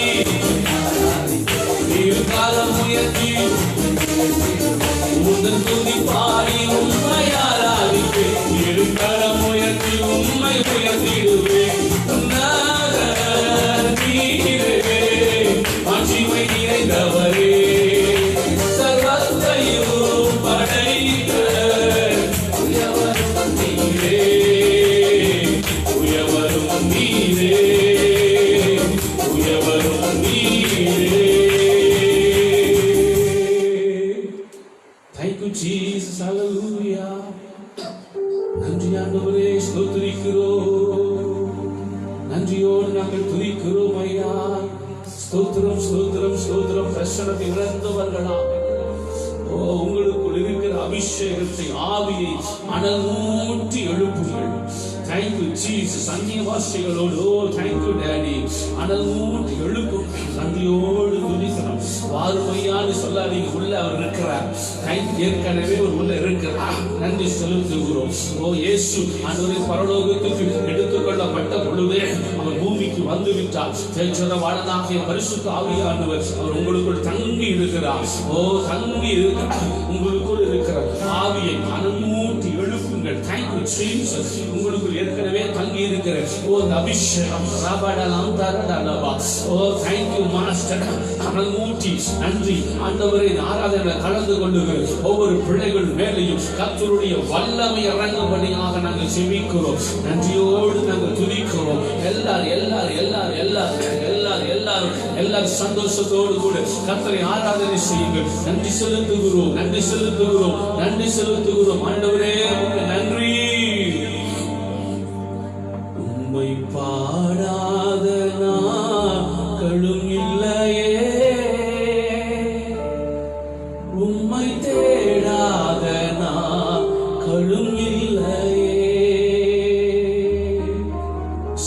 இருக்கரம் உயர்த்தி உந்தன் துதி பாடி உம்மை ஆராதிப்பே இருக்கரம் உயர்த்தி உம்மை உயர்த்திடுவே உன்னாத நீரே மாட்சிமை நிறைந்தவரே சர்வத்தையும் படைத்த உயவரும் நீரே உயவரும் நீரே உயவரும் நீரே. Thank you Jesus, hallelujah. நன்றி ஆண்டவரே, ஸ்தோத்திரிக்கிறோம். நன்றியோடு நாங்கள் துதிக்கிறோம் ஐயா. ஸ்தோத்திரம் ஸ்தோத்திரம் ஸ்தோத்திரம். பிரசனத்தை இழந்தவர்களாம் உங்களுக்குள் இருக்கிற அபிஷேகத்தை ஆவியை அனல் மூட்டி எழுப்புங்கள். Thank you Jesus. அந்நிய வார்த்தைகளோடு thank you daddy. அனல் மூட்டி எழுப்பும் நன்றியோடு துதிக்கிறோம். வாருமையான்னு சொல்லாதீங்க, உள்ள அவர் இருக்கிறார். ஏற்கனவே ஒரு உள்ள இருக்கிறார். நன்றி செலுத்துகிறோம். இயேசு ஆண்டவரே பரலோகத்துக்கு எடுத்துக்கொள்ளப்பட்ட பொழுதே அவர் பூமிக்கு வந்து விட்டார். தேற்றரவாளனாகிய பரிசுத்த ஆவியானவர் அவர் உங்களுக்குள் தங்கி இருக்கிறார். தங்கி இருக்கிறார். உங்களுக்குள் இருக்கிற ஆவியை அனல் மூட்டி எழுப்புங்கள். Thank you Jesus. உங்களுக்குள் ஏற்கனவே தங்கி இருக்கிற அபிஷேகம் ராபடலாம் தரடலவா. thank you master. அனல் மூட்டி நன்றி ஆண்டவரே. ஆராதனை கலந்து கொள்ளுகிற ஒவ்வொரு பிள்ளைகள் மேலையும் கர்த்தருடைய வல்லமை இறங்கும்படியாக நாங்கள் செபிக்கிறோம். நன்றியோடு நாங்கள் துதிக்கிறோம். எல்லாரும் சந்தோஷத்தோடு கூட கர்த்தரை ஆராதனை செய்யுங்கள். நன்றி செலுத்துகிறோம், நன்றி செலுத்துகிறோம், நன்றி செலுத்துகிறோம். ஆண்டவரே உமக்கு நன்றி. உம்மை பாடாத நாட்களும் இல்லையே, உம்மை தேடாத நாட்களும் இல்லையே.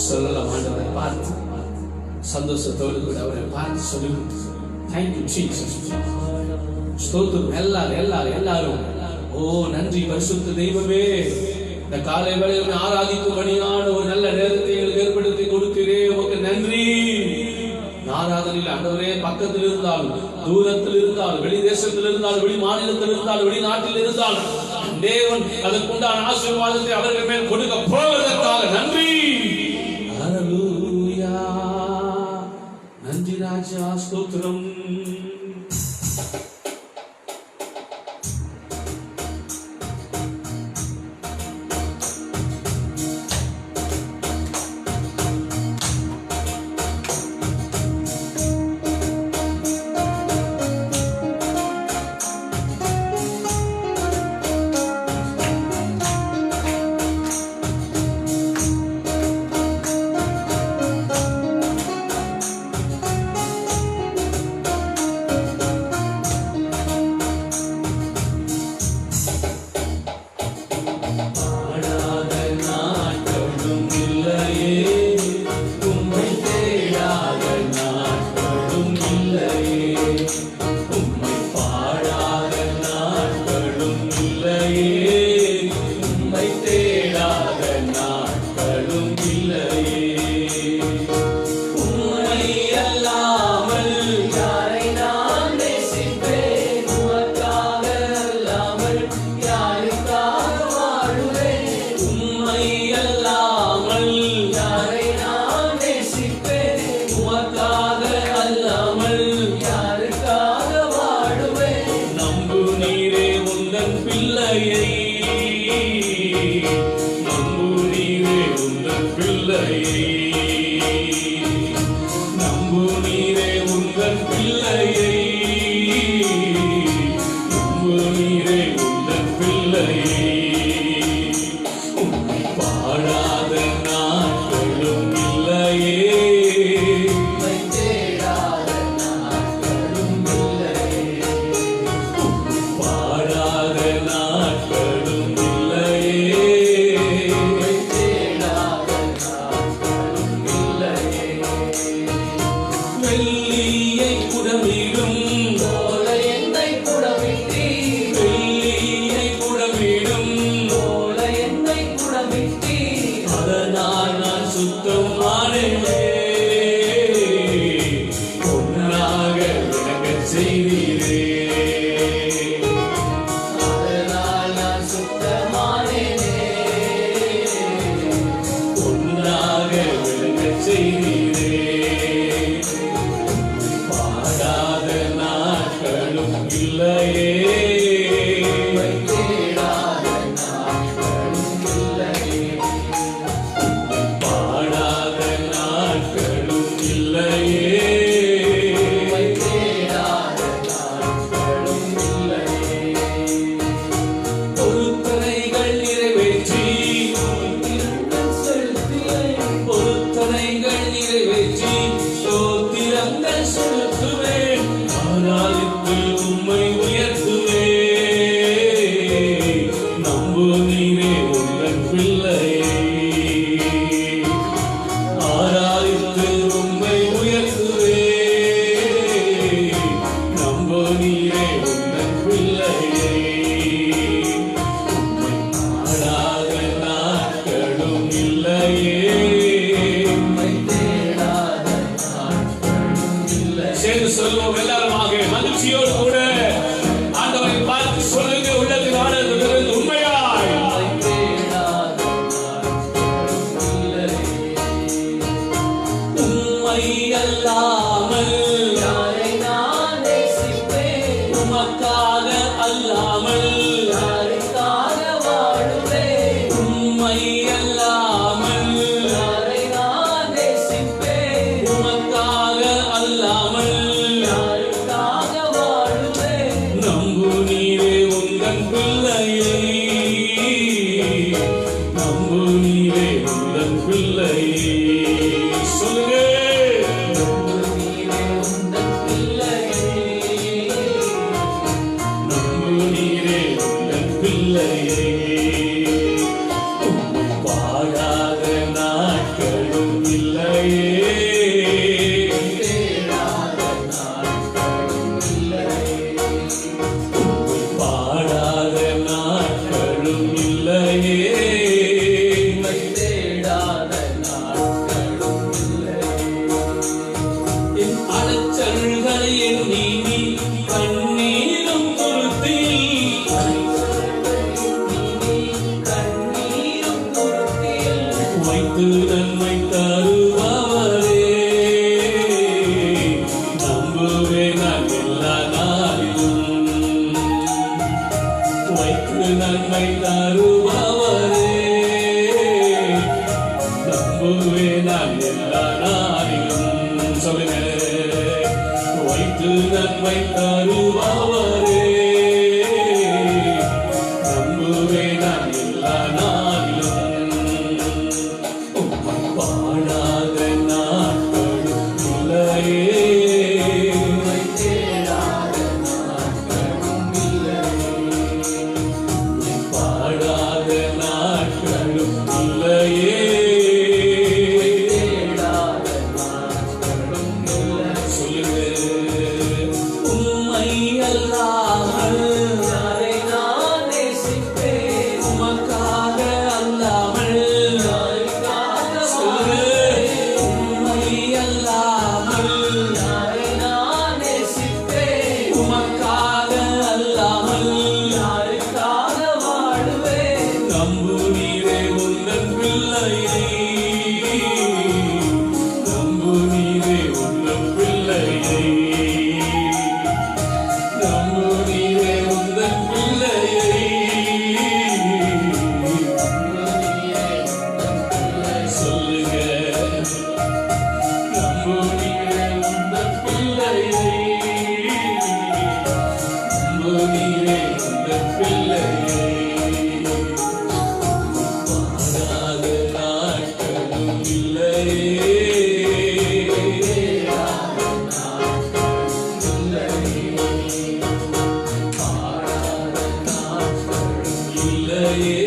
சொல்லலாம் ஆண்டவரை பார்த்து சந்தோஷத்தோடு கூட அவரை பார்த்து சொல்லுங்க. Thank you Jesus. ஸ்தோத்திரம். எல்லாரும் நன்றி பரிசுத்த தெய்வமே. இந்த காலை வேளையில் ஆராதிக்கும்படியான ஒரு நல்ல நேரத்தை எங்களுக்கு ஏற்படுத்தி கொடுக்கிறே உமக்கு நன்றி. ஆராதனையில் ஆண்டவரே பக்கத்தில் இருந்தாலும் தூரத்தில் இருந்தாலும் வெளி தேசத்தில் இருந்தாலும் வெளி மாநிலத்தில் இருந்தாலும் வெளிநாட்டில் இருந்தாலும் தேவன் அதற்குண்டான ஆசீர்வாதத்தை அவர்கள் மேல் கொடுக்க போவதற்காக நன்றி. ஹல்லேலூயா. நன்றி ராஜா. ஸ்தோத்திரம். பிள்ளையை, நம்புவீரே உந்தன் பிள்ளையை, நம்புவீரே உந்தன் பிள்ளையை, நம்புவீரே உந்தன் பிள்ளையை. உம்மை பாடாத நாட்களும் இல்லையே, பாடாத நாட்களும் இல்லையே, வெள்ளியை குடமிடும் போல என்னை குடமிட்டீர், வெள்ளியை குடமிடும் போல என்னை குடமிட்டீர். அதனால் நான் சுத்தமானேனே, பொன்னாக விளங்கச் செய்தீரே, அதனால் நான் சுத்தமானேனே, பொன்னாக விளங்கச் செய்தீரே. பாடாத நாட்களும் இல்லையே, தேடாத நாட்களும் இல்லையே, பாடாத நாட்களும் இல்லையே, தேடாத நாட்களும் இல்லையே. பொருத்தனைகள் நிறைவேற்றி, திருத்தம் செலுத்தினேன், பொருத்தனைகள் நிறைவேற்றி ஸ்தோத்திரங்கள் செலுத்துவேன், ஆராதித்து உம்மை உயர்த்துவேன். நம்புவீரே உந்தன் பிள்ளையை, ஆராதித்து உம்மை உயர்த்துவேன். நம்புவீரே உந்தன் பிள்ளையை, உம்மை பாடாத நாட்களும் இல்லையே. தேடாத நாட்களும் இல்லை. சேர்ந்து சொல்லுவோம் எல்லாருமாக மகிழ்ச்சியோடு கூட ஆண்டவரை பார்த்து சொல்லுங்க, உள்ளத்தில் ஆனந்திலிருந்து உண்மையாய். தேடாத நாட்களும் இல்லையே. உம்மை அல்லாமல் யாரை நான் நேசிப்பேன், உமக்காக அல்லாமல், யாருக்காக வாழுவேன். உம்மை அல்லாமல் யாரை நான் நேசிப்பேன், உமக்காக அல்லாமல், யாருக்காக வாழுவேன். நம்புவீரே உந்தன் பிள்ளையை, நம்புவீரே உந்தன் பிள்ளையை. சொல்லுங்க, நீரே உந்தன் பிள்ளையே, நம்புவீரே உந்தன் பிள்ளையை. உம்மை பாடாத நாட்களும் இல்லையே, தேடாத நாட்களும் இல்லையே. உம்மை பாடாத நாட்களும் இல்லையே. தேடாத நாட்களும் இல்லையே. என் அலைச்சல்களை எண்ணி நீ கண்ணீரும் பொறுத்தி, கண்ணீரும் துருத்தியில் வைத்து நன்மை தருபவரே, நம்புவேன் நான் எல்லா நாளிலும். வைத்து நன்மை தருபவரே, நம்புவேன் நான் எல்லா நாளிலும். சொல்லுங்க, வைத்து நன்மை தருபவரே, நம்புவேன் நான் எல்லா நாளிலும். உம்மை பாடாத நாட்களும் இல்லையே, தேடாத நாட்களும் இல்லையே. உம்மை பாடாத நாட்களும் இல்லையே. தேடாத நாட்களும் இல்லையே. சொல்லுங்க, உம்மை நீரே உந்தன் பிள்ளையே, பாடாத நாட்களும் இல்லையே,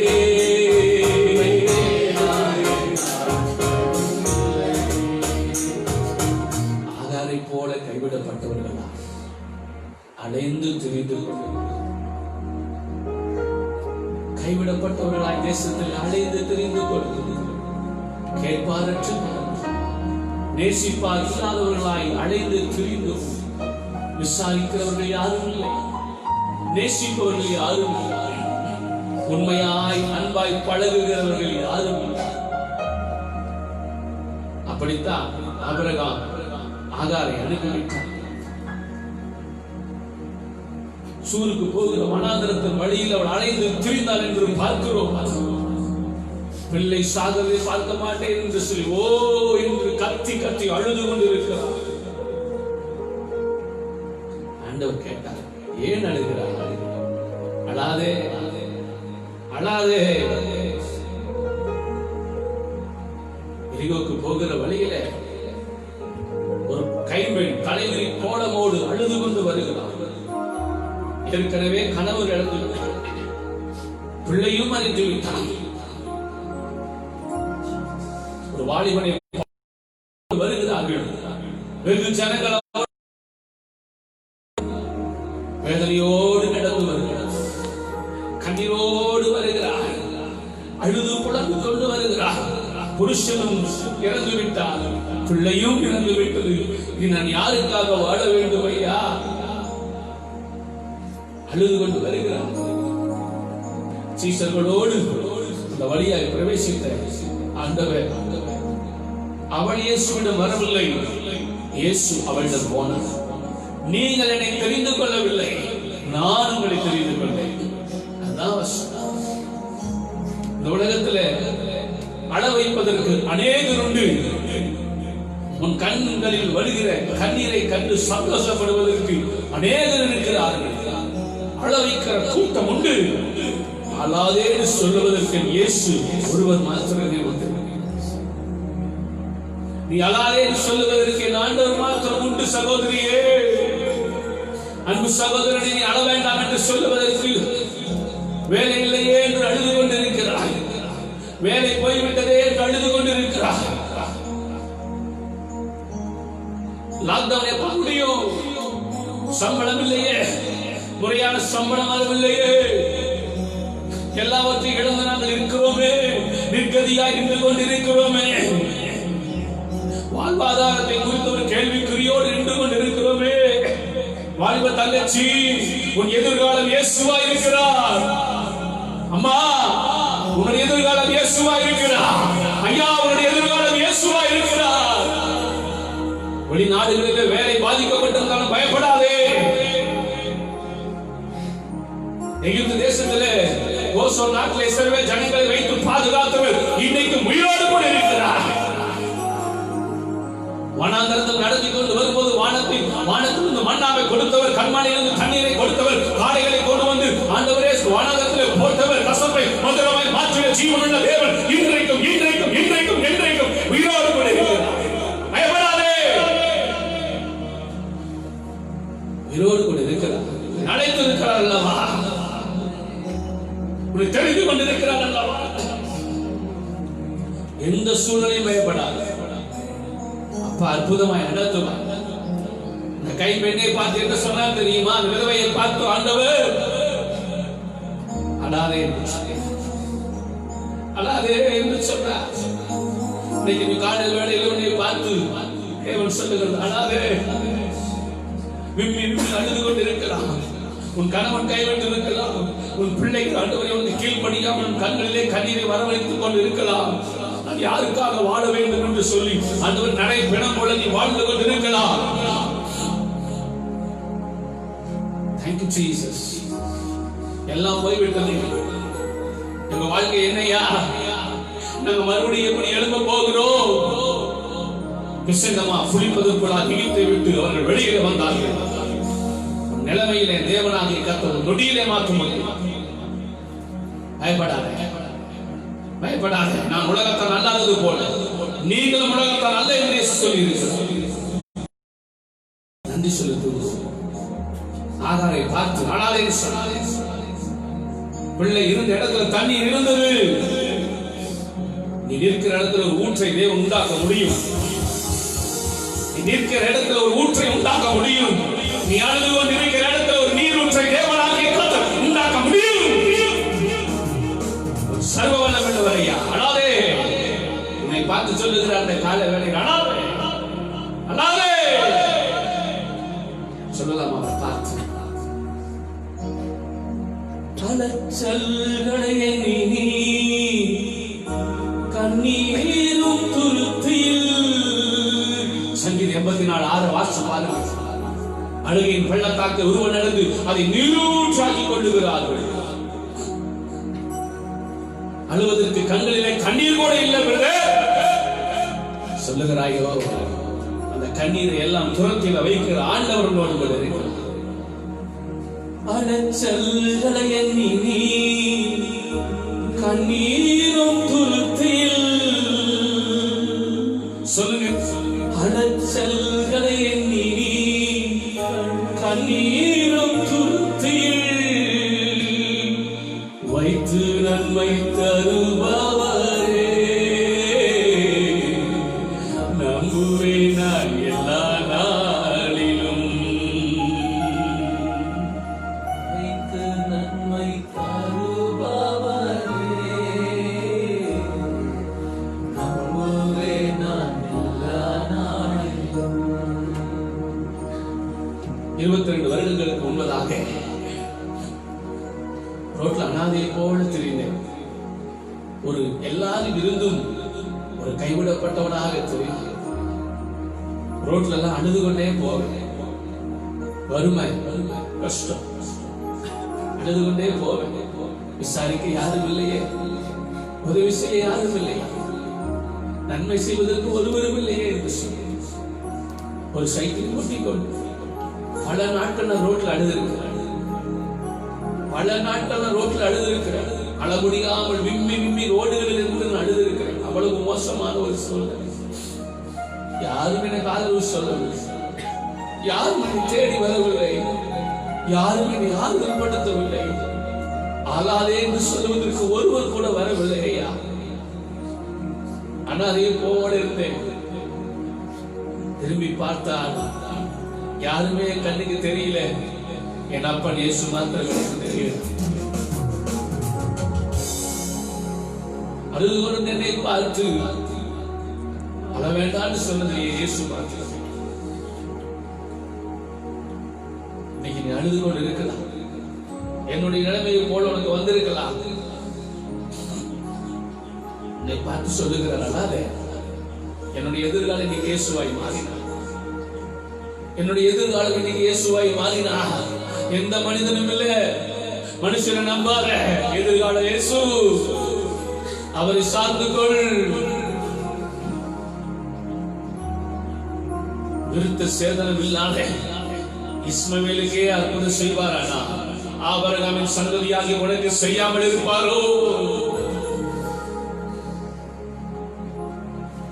ஆகாரை போல கைவிடப்பட்டவர்களா அலைந்து திரிந்து கைவிடப்பட்டவர்களாய் தேசத்தில் அலைந்து திரிந்து கொள்வது, கேட்பாரற்று நேசிப்பார் இல்லாதவர்களாய் அலைந்து திரிந்து, விசாரிக்கிறவர்கள் யாரும் இல்லை, நேசிப்பவர்கள் யாரும் இல்லை, உண்மையாய் அன்பாய் பழகுகிறவர்கள் யாரும் இல்லை. அப்படித்தான் ஆபிரகாம் ஆகாரை அனுப்பிவிட்டார். சூருக்கு போகிற வனாந்தரத்தின் வழியில் அவள் அலைந்து திரிந்தாள் என்று பார்க்கிறோம். பிள்ளை சாகவே பார்க்க மாட்டேன் என்று சொல்லி ஓ என்று கத்தி கத்தி அழுது கொண்டிருக்கிறார். ஆண்டவர் கேட்டார், ஏன் அழுகிறார்? அழாதே அழாதே. எரிகோக்கு போகிற வழியில ஒரு கைம்பெண் தலைவிரி கோலமோடு அழுது கொண்டு வருகிறார். ஏற்கனவே கணவர் இழந்து விட்டார், பிள்ளையும் அறிந்து விட்டார். ஒரு வாலிபனை வருகிறார்கள், வெகு ஜனங்கள் வேதனையோடு நடந்து வருகிறார், கண்ணீரோடு வருகிறார், அழுது புலந்து கொண்டு வருகிறார். புருஷனும் இறந்து விட்டார், பிள்ளையும் இறந்து விட்டது. இது நான் யாருக்காக வாழ வேண்டும் ஐயா? அழுது கொண்டு வருகிறார். சீசர்களோடு அந்த வழியாய் பிரவேசித்த ஆண்டவர் அவள் இயேசுவிடம் வரவில்லை, இயேசு அவளிடம் போனார். நீங்கள் என்னை தெரிந்து கொள்ளவில்லை, நான் உங்களை தெரிந்து கொண்டேன். இந்த உலகத்தில் அழ வைப்பதற்கு அநேகர் உண்டு. உன் கண்களில் வருகிற கண்ணீரை கண்டு சந்தோஷப்படுவதற்கு அநேகர் இருக்கிறார்கள். அழ வைக்கிற கூட்டம் உண்டு. அழாதே சொல்லுவதற்கு இயேசு ஒருவர் மாத்திரமே உண்டு. நீ அழாதே சொல்லுவதற்கு ஆண்டவர் மாத்திரம் உண்டு. சகோதரியே, அன்பு சகோதரனை, நீ அழ வேண்டாம் என்று சொல்லுவதற்கு வேலை இல்லையே என்று அழுது கொண்டிருக்கிறாய், வேலை போய்விட்டதே என்று அழுது கொண்டிருக்கிறாய். லாக்டவுன் எப்ப முடியும்? சம்பளம் இல்லையே, முறையான சம்பளம் வரவில்லையே, எல்லாவற்றையும் இழந்து நாங்கள் இருக்கிறோமே, நிர்கதியாய் நின்று கொண்டிருக்கிறோமே, வாழ்வாதாரத்தை குறித்து ஒரு கேள்விக்குறியோடு நின்று கொண்டிருக்கிறோமே. வாலிப தங்கச்சி, உன் எதிர்காலம் இயேசுவா இருக்கிறார். அம்மா, உன்னுடைய எதிர்காலம் இயேசுவா இருக்கிறார். ஐயா, உன்னுடைய எதிர்காலம் இயேசுவா இருக்கிறார். வெளிநாடுகளில் வேலை பாதிக்கப்பட்டிருந்தாலும் பயப்படாதே. எகிப்து தேசத்திலே ஓசோன் நாட்டிலே சிறுவே ஜனங்களை வைத்து பாதுகாத்தவர் இன்னைக்கு உயிரோடு கூட இருக்கிறார். வனாந்தரத்தில் நடத்தி கொண்டு வரும்போது வானத்திலிருந்து மன்னாவை கொடுத்தவர், கண்மானிலிருந்து தண்ணீரை கொடுத்தவர், காடைகளை கொண்டு வந்து ஆண்டவரே வனாந்தரத்தில் போட்டவர், கசப்பை மதுரமாய் மாற்றிய ஜீவனுள்ள தேவன் இன்றைக்கும் இன்றைக்கும் இன்றைக்கும் என்றைக்கும் உயிரோடு கூட இருக்கிறார். பயப்படாதே, உயிரோடு கூட இருக்கிறார். அழைத்து இருக்கிறார் அல்லவா? உன்னை தெரிந்து கொண்டிருக்கிறார் அல்லவா? எந்த சூழ்நிலையும் பயப்படாது. அப்ப அற்புதமாய் நடத்துவார். இந்த கைப்பெண்ணை பார்த்து என்ன சொன்னார் தெரியுமா? அந்த விதவையை பார்த்து ஆண்டவர் அழாதே அழாதே என்று சொன்னார். இன்னைக்கு காலையில் வேளையில் உன்னை பார்த்து தேவன் சொல்லுகிறது, அழாதே. விம்மி விம்மி அழுது கொண்டு இருக்கலாம். உன் கணவன் கைவிட்டு இருக்கலாம். உன் பிள்ளைகள் ஆண்டவரை வந்து கீழ்ப்படியாமல் உன் கண்களிலே கண்ணீரை வரவழைத்துக் கொண்டு இருக்கலாம். நான் யாருக்காக வாழ வேண்டும் என்று சொல்லி ஆண்டவர் நடை பிணம் போல நீ வாழ்ந்து கொண்டு இருக்கலாம். Thank you Jesus. எல்லாம் போய்விட்டது. எங்க வாழ்க்கை என்னையா? நாங்க மறுபடியும் எப்படி எழும்ப போகிறோம்? பிசைந்தமா புளிப்பதற்குள்ளா திகித்தை விட்டு அவர்கள் வெளியில வந்தார்கள். நிலைமையிலே தேவனாகிய கர்த்தர் நொடியிலே மாற்ற முடியும். பயப்படாதே, பயப்படாதே. நான் உலகத்தால் அல்லாதது போல நீங்களும் உலகத்தால் அல்ல என்று சொல்லி நன்றி செலுத்துவது. ஆகாரை பார்த்து ஆனாலே பிள்ளை இருந்த இடத்துல தண்ணீர் இருந்தது. நீ நிற்கிற இடத்துல ஒரு ஊற்றை தேவன் உண்டாக்க முடியும். நீ நிற்கிற இடத்துல ஒரு ஊற்றை உண்டாக்க முடியும். நீ அழுது கொண்டு இருக்கிற இடத்துல ஒரு நீர் ஊற்றை தேவனாகிய கர்த்தர் உண்டாக்க முடியும். சர்வ வல்லமை உள்ளவரையா, அழாதே. உன்னை பார்த்து சொல்லுகிற அந்த கால வேலை, அழாதே, அழாதே சொல்லலாம். அவர் பார்த்து அலச்சல்களை எண்ணி கண்ணீரும் துருத்தியில். சங்கீதம் 84:6 வாசிச்சு பாருங்க. அழுகையின் பள்ளத்தாக்கு உருவ நடந்து அதை நீரூற்றாக்கி கொள்ளுகிறார்கள். அழுவதற்கு கண்களிலே கண்ணீர் கூட இல்லை சொல்லுகிறாயோ. அந்த கண்ணீரை எல்லாம் துரத்தில வைக்கிற ஆண்டவர்களோடு கூட இருக்கிறார். அலச்சல்களை எண்ணி கண்ணீரும் துருத்தியில். சொல்லுங்க. அலச்சல்களை எண்ணி கண்ணீரும் துருத்தியில் வைத்து நன்மை தருபவரே நம்புவே நான் எல்லா நாளிலும். வைத்து நன்மை தருபவரே நம்புவே நான் எல்லா நாளிலும். 22 வருடங்களுக்கு முன்பதாக ரோட்ல அனாதையை போல தெரிந்தேன். ஒரு எல்லாரும் இருந்தும் ஒரு கைவிடப்பட்டவனாக தெரியும். ரோட்ல எல்லாம் அழுது கொண்டே போவேன். வறுமை, கஷ்டம், அழுது கொண்டே போவேன். விசாரிக்க யாரும் இல்லையே, உதவி செய்ய யாரும் இல்லையே, நன்மை செய்வதற்கு ஒருவரும் இல்லையே என்று சொல்லி ஒரு சைக்கிள் ஓட்டிக்கொண்டு பல நாட்கள் நான் ரோட்ல அழுது இருக்கிறேன். பல நாட்கள் ரோட்ல அழுது இருக்கிறேன். அழ முடியாமல் விம்மி விம்மி ரோடுகளில் இருந்து நான் அழுது இருக்கிறேன். அவ்வளவு மோசமான ஒரு சூழ்நிலை. யாரும் எனக்கு ஆதரவு சொல்லவில்லை, யாரும் என்னை தேடி வரவில்லை, யாரும் என்னை ஆதரவுப்படுத்தவில்லை. ஆளாதே என்று சொல்லுவதற்கு ஒருவர் கூட வரவில்லை. ஐயா, அனாதையை போல இருந்தேன். திரும்பி பார்த்தால் யாருமே கண்ணுக்கு தெரியல. என் அப்பன் இயேசு மாத்திரம் தெரியும். அழுது கொண்டு என்னை பார்த்து அழ வேண்டாம்னு சொன்னது இயேசு மாத்திரம். இன்னைக்கு நீ அழுது கொண்டு இருக்கலாம். என்னுடைய நிலைமையை போல உனக்கு வந்திருக்கலாம். என்னை பார்த்து சொல்லுகிறார், அழாதே. என்னுடைய எதிர்காலம் இன்னைக்கு இயேசுவாய் மாறினார். என்னுடைய எதிர்காலம் இன்னைக்கு இயேசுவாய் மாறினார். எந்த மனிதனும் இல்ல, மனுஷனை நம்பாத. எதிர்கால இயேசு, அவரை சார்ந்து கொள். விருத்த சேதனம் இல்லாத இஸ்மவேலுக்கே அற்புதம் செய்வாரானா ஆபிரகாமின் சந்ததியாகி உனக்கு செய்யாமல் இருப்பாரோ?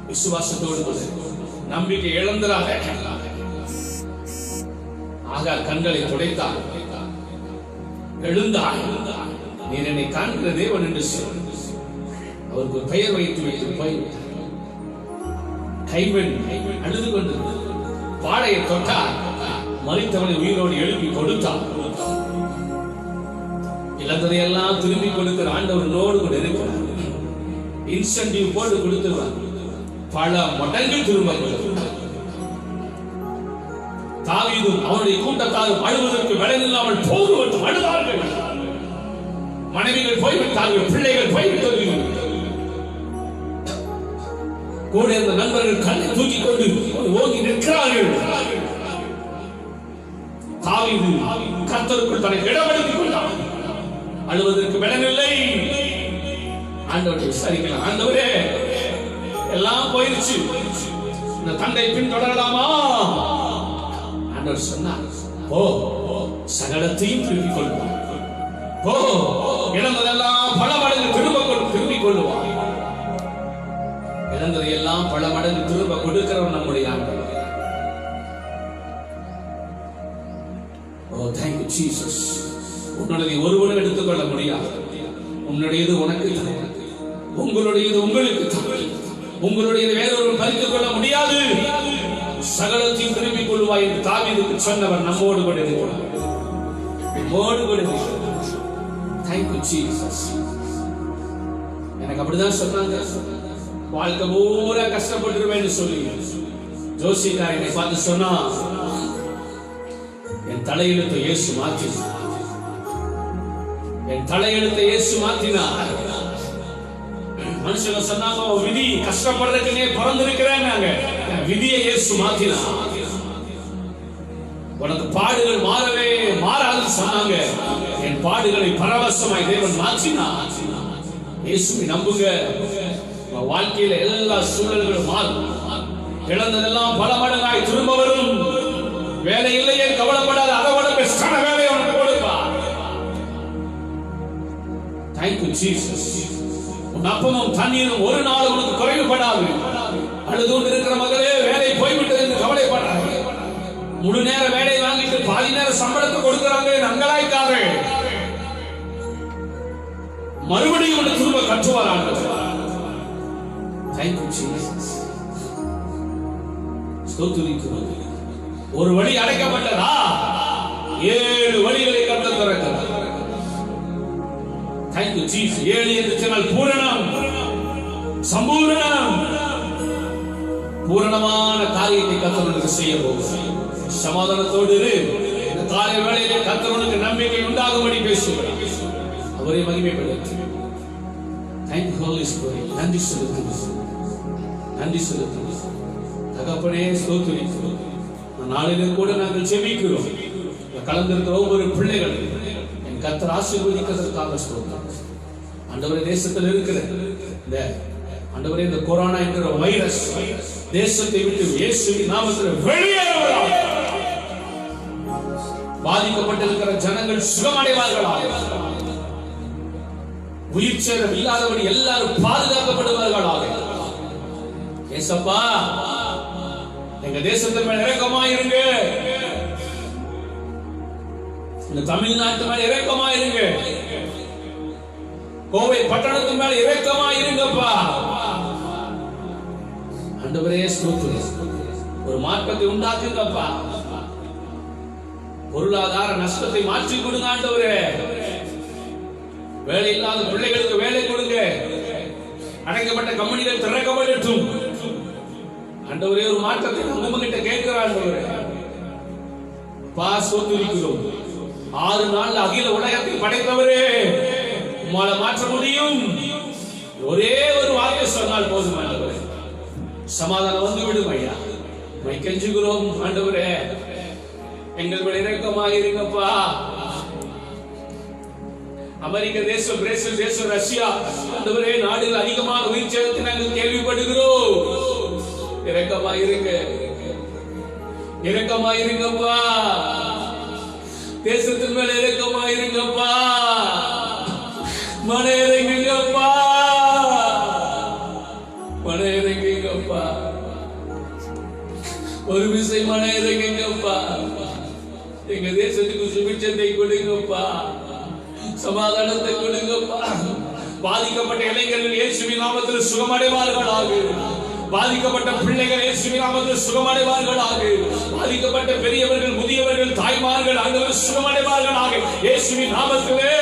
விசுவாசத்தோடு நம்பிக்கை இழந்தராக ஆகார் கண்களை துடைத்தார். எழுந்தார். நீர் என்னை காண்கிற தேவன் என்று சொல். அவருக்கு ஒரு பெயர் வைத்து போய்விட்டார். கைவன் அழுது கொண்டு பாடையை தொட்டார். மரித்தவனை உயிரோடு எழுப்பி கொடுத்தார். இழந்ததையெல்லாம் திரும்பி கொடுக்கிற ஆண்டவரோடு கூட இருக்கிறார். இன்சென்டிவ் போட்டு கொடுத்துருவார். பல மடங்கு திரும்ப கொடுத்தார். தாவீதும் அவருடைய கூட்டத்தாரும் அழுவதற்கு விலையில்லாமல் போதுவட்டு அழுதார்கள். மனைவிகள் போய்விட்டார்கள், பிள்ளைகள் போய்விட்டார்கள். கூட இருந்த நண்பர்கள் கண்ணை தூக்கி கொண்டு ஓங்கி நிற்கிறார்கள். தாவீது கர்த்தருக்குள் தன்னை இடமளித்துக் கொண்டார். அழுவதற்கு விடவில்லை. ஆண்டவரை விசாரிக்கலாம். ஆண்டவரே, எல்லாம் போயிருச்சு, இந்த தந்தை பின் தொடரலாமா? ஆண்டவர் சொன்னார், ஓ சகலத்தையும் திருப்பிக் கொள்வார். ஓ, இழந்ததெல்லாம் பல மடங்கு திரும்பிக் கொள்வார். இழந்ததையெல்லாம் பல மடங்கு திரும்ப கொடுக்கிறவர் நம்முடைய ஆண்டவர். ஓ, thank you Jesus. உன்னுடையதை ஒருவனும் எடுத்துக்கொள்ள முடியாது. உன்னுடையது உனக்கு தான், உங்களுடையது உங்களுக்கு தான். உங்களுடையது வேறொரு பறித்துக் கொள்ள முடியாது. சகலத்தையும் திரும்பிக் கொள்வாய் என்று தாவீதுக்கு சொன்னவர் நம்மோடு கூட இருக்கிறார். நம்மோடு கூட இருக்கிறார். Thank you Jesus. எனக்கு அப்படிதான் சொன்னாங்க. வாழ்க்கை பூரா கஷ்டப்பட்டுருவேன்னு சொல்லி ஜோசிகார் என்னை பார்த்து சொன்னா, என் தலையெழுத்தை இயேசு மாற்றினார். என் தலையெழுத்தை இயேசு மாற்றினார். மனுஷங்க சொன்னாங்க, விதி கஷ்டப்படுறதுக்குன்னே பிறந்திருக்கிறேன். விதியை இயேசு மாற்றினார். உனக்கு பாடுகள் மாறவே மாறாதுன்னு சொன்னாங்க. என் பாடுகளை பரவசமாய் தேவன் மாற்றினார். இயேசுவை நம்புங்க, வாழ்க்கையில எல்லா சூழல்களும் மாறும். இழந்ததெல்லாம் பல மடங்காய் திரும்ப வரும். வேலை இல்லையே கவலைப்படாத, அதை விட பெஸ்டான வேலையை உனக்கு கொடுப்பார். Thank you Jesus. உன் அப்பமும் தண்ணீரும் ஒரு நாள் உனக்கு குறைவுபடாது. அழுது கொண்டு இருக்கிற மகளே, வேலை போய்விட்டது என்று கவலைப்படாது. முழு நேர வேலை வாங்கிட்டு பாதி நேர சம்பளத்தை கொடுக்கிறாங்க, நங்களாய்க்காக. மறுபடியும் உன்னை திரும்ப கற்றுவார் ஆண்டவர். Thank you Jesus. ஸ்தோத்திரிக்கிறோம். ஒரு வழி அடைக்கப்பட்டதா, 7 வழிகளை கர்த்தர் திறக்கிறார். Thank you Jesus. 7 என்று சொன்னால் பூரணம், சம்பூரணம். பூரணமான காரியத்தை கர்த்தர் உனக்கு செய்ய போகிறார். சமாதானத்தோடு இரு. இந்த காலை வேளையிலே கர்த்தர் உனக்கு நம்பிக்கை உண்டாகும்படி பேசுகிறார். அவரை மகிமைப்படுத்து. Thank you Holy Spirit. நன்றி செலுத்துகிறோம், நன்றி செலுத்துகிறோம் தகப்பனே. ஸ்தோத்திரிக்கிறோம். நாளிலும் கூட நாங்கள் ஜெபிக்கிறோம். கலந்திருக்கிற ஒவ்வொரு பிள்ளைகள் என் கர்த்தர் ஆசீர்வதிக்கிறதற்காக ஸ்தோத்திரம். ஆண்டவரே, தேசத்தில் இருக்கிற இந்த ஆண்டவரே, இந்த கொரோனா என்கிற வைரஸ் தேசத்தை விட்டு இயேசுவின் நாமத்தில் வெளியேறுவதாக. பாதிக்கப்பட்டிருக்கிற ஜனங்கள் சுகமடைவார்களாக. உயிர் சேதம் இல்லாதபடி எல்லாரும் பாதுகாக்கப்படுவார்களாக. ஏசப்பா, எங்க தேசத்தின் மேல் இரக்கமாயிருங்க. இந்த தமிழ்நாட்டு மேல் இரக்கமாயிருங்க. கோவை பட்டணத்தின் மேல் இரக்கமாயிருங்கப்பா. ஆண்டவரே ஸ்தோத்திரம். ஒரு மாற்றத்தை உண்டாக்குங்கப்பா. பொருளாதார நஷ்டத்தை மாற்றி கொடுங்க ஆண்டவரே. வேலை இல்லாத பிள்ளைகளுக்கு வேலை கொடுங்க. அடைக்கப்பட்ட கம்பெனிகள் திறக்கப்படட்டும் ஆண்டவரே. ஒரு மாற்றத்தை உங்ககிட்ட கேட்கிறார் ஆண்டவரே. ஸ்தோத்திரிக்கிறோம். 6 நாள் அகில உலகத்தை படைத்தவரே, உம்மால மாற்ற முடியும். ஒரே ஒரு வார்த்தை சொன்னால் போதும் ஆண்டவரே. சமாதானம் வந்து விடும் ஐயா. கெஞ்சுகிறோம் ஆண்டவரே, எங்கள் இரக்கமாக இருங்கப்பா. அமெரிக்க தேசம், பிரேசில் தேசம், ரஷ்யா ஆண்டவரே, நாடுகள் அதிகமான உயிர் சேதத்தை நாங்கள் கேள்விப்படுகிறோம். இரக்கமாயிருங்க, இரக்கமாயிருங்கப்பா. தேசத்தின் மேல இரக்கமாயிருங்கப்பா. மன இறங்குங்கப்பா, மன இறங்குங்கப்பா. ஒரு விசை மன இறங்குங்கப்பா. எங்க தேசத்துக்கு சுபிட்சத்தை கொடுங்கப்பா, சமாதானத்தை கொடுங்கப்பா. பாதிக்கப்பட்ட இளைஞர்கள் இயேசுவின் நாமத்தில் சுகமடைவார்களாக. பாதிக்கப்பட்ட பிள்ளைகள் இயேசுவின் நாமத்தில் சுகமடைவார்களாக. பாதிக்கப்பட்ட பெரியவர்கள், முதியவர்கள், தாய்மார்கள் ஆண்டவர் சுகமடைவார்களாக இயேசுவின் நாமத்திலே.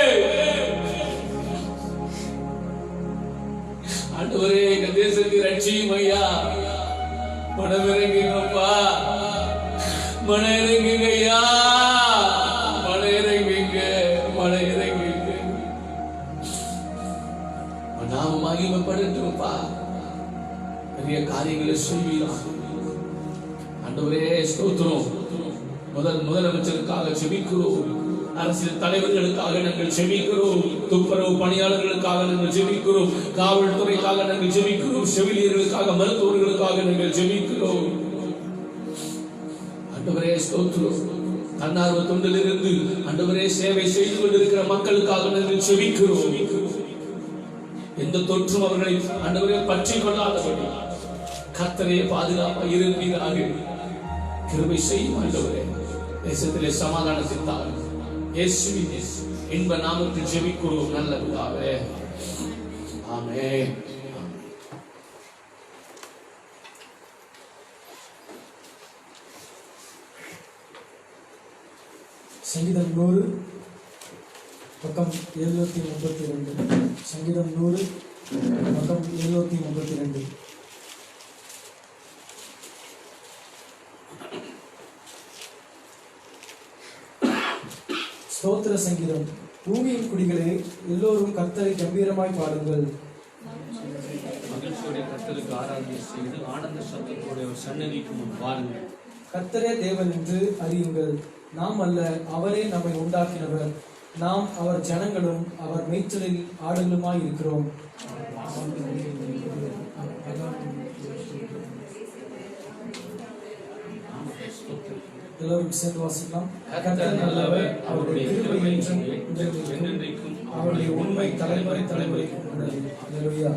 ஆண்டவரே, எங்க தேசத்தை ரட்சியும் ஐயா. மனம் இறங்குங்கப்பா, மன இறங்குங்க ஐயா. மன இறங்குங்க, மன இறங்குங்க. நாம மகிமைப்படட்டும்ப்பா. பெரிய காரியங்களை செய்வீராக ஆண்டவரே. ஸ்தோத்திரம். முதலமைச்சருக்காக ஜெபிக்கிறோம். அரசியல் தலைவர்களுக்காக நாங்கள் ஜெபிக்கிறோம். துப்புரவு பணியாளர்களுக்காக நாங்கள் ஜெபிக்கிறோம். காவல்துறைக்காக நாங்கள் ஜெபிக்கிறோம். செவிலியர்களுக்காக, மருத்துவர்களுக்காக நாங்கள் ஜெபிக்கிறோம். ஆண்டவரே ஸ்தோத்திரம். தன்னார்வ தொண்டிலிருந்து ஆண்டவரே சேவை செய்து கொண்டிருக்கிற மக்களுக்காக நாங்கள் செபிக்கிறோம். எந்த தொற்றும் அவர்களை ஆண்டவரே பற்றி கொள்ளாதபடி கர்த்தரே பாதுகாப்பாக இருப்பீராக. கிருபை செய்யும் ஆண்டவரே. தேசத்திலே சமாதானத்தை தாரும். இயேசுவின் இன்ப நாமத்தில் ஜெபிக்கிறோம் நல்ல பிதாவே. ஆமென். சங்கீதம் 100 பக்கம் 732. சங்கீதம் 100 பக்கம் 732. ஸ்தோத்திர சங்கீதம். பூமியின் குடிகளே, எல்லோரும் கர்த்தரை கம்பீரமாய் பாடுங்கள். மகிழ்ச்சியோட கர்த்தருக்கு ஆராதனை செய்து ஆனந்த சத்தத்தோட சன்னதிக்கு முன் பாருங்கள். கர்த்தரே தேவன் என்று அறியுங்கள். நாம் அல்ல, அவரே நம்மை உண்டாக்கினவர். நாம் அவர் ஜனங்களும் அவர் மேய்ச்சலில் ஆடுகளுமாய் இருக்கிறோம். எல்லோரும் சேர்ந்து வாசிக்கலாம். கர்த்தர் நல்லவர், அவருடைய கிருபை என்றும் அவருடைய உண்மை தலைமுறை தலைமுறைக்கு உள்ளது. அல்லேலூயா.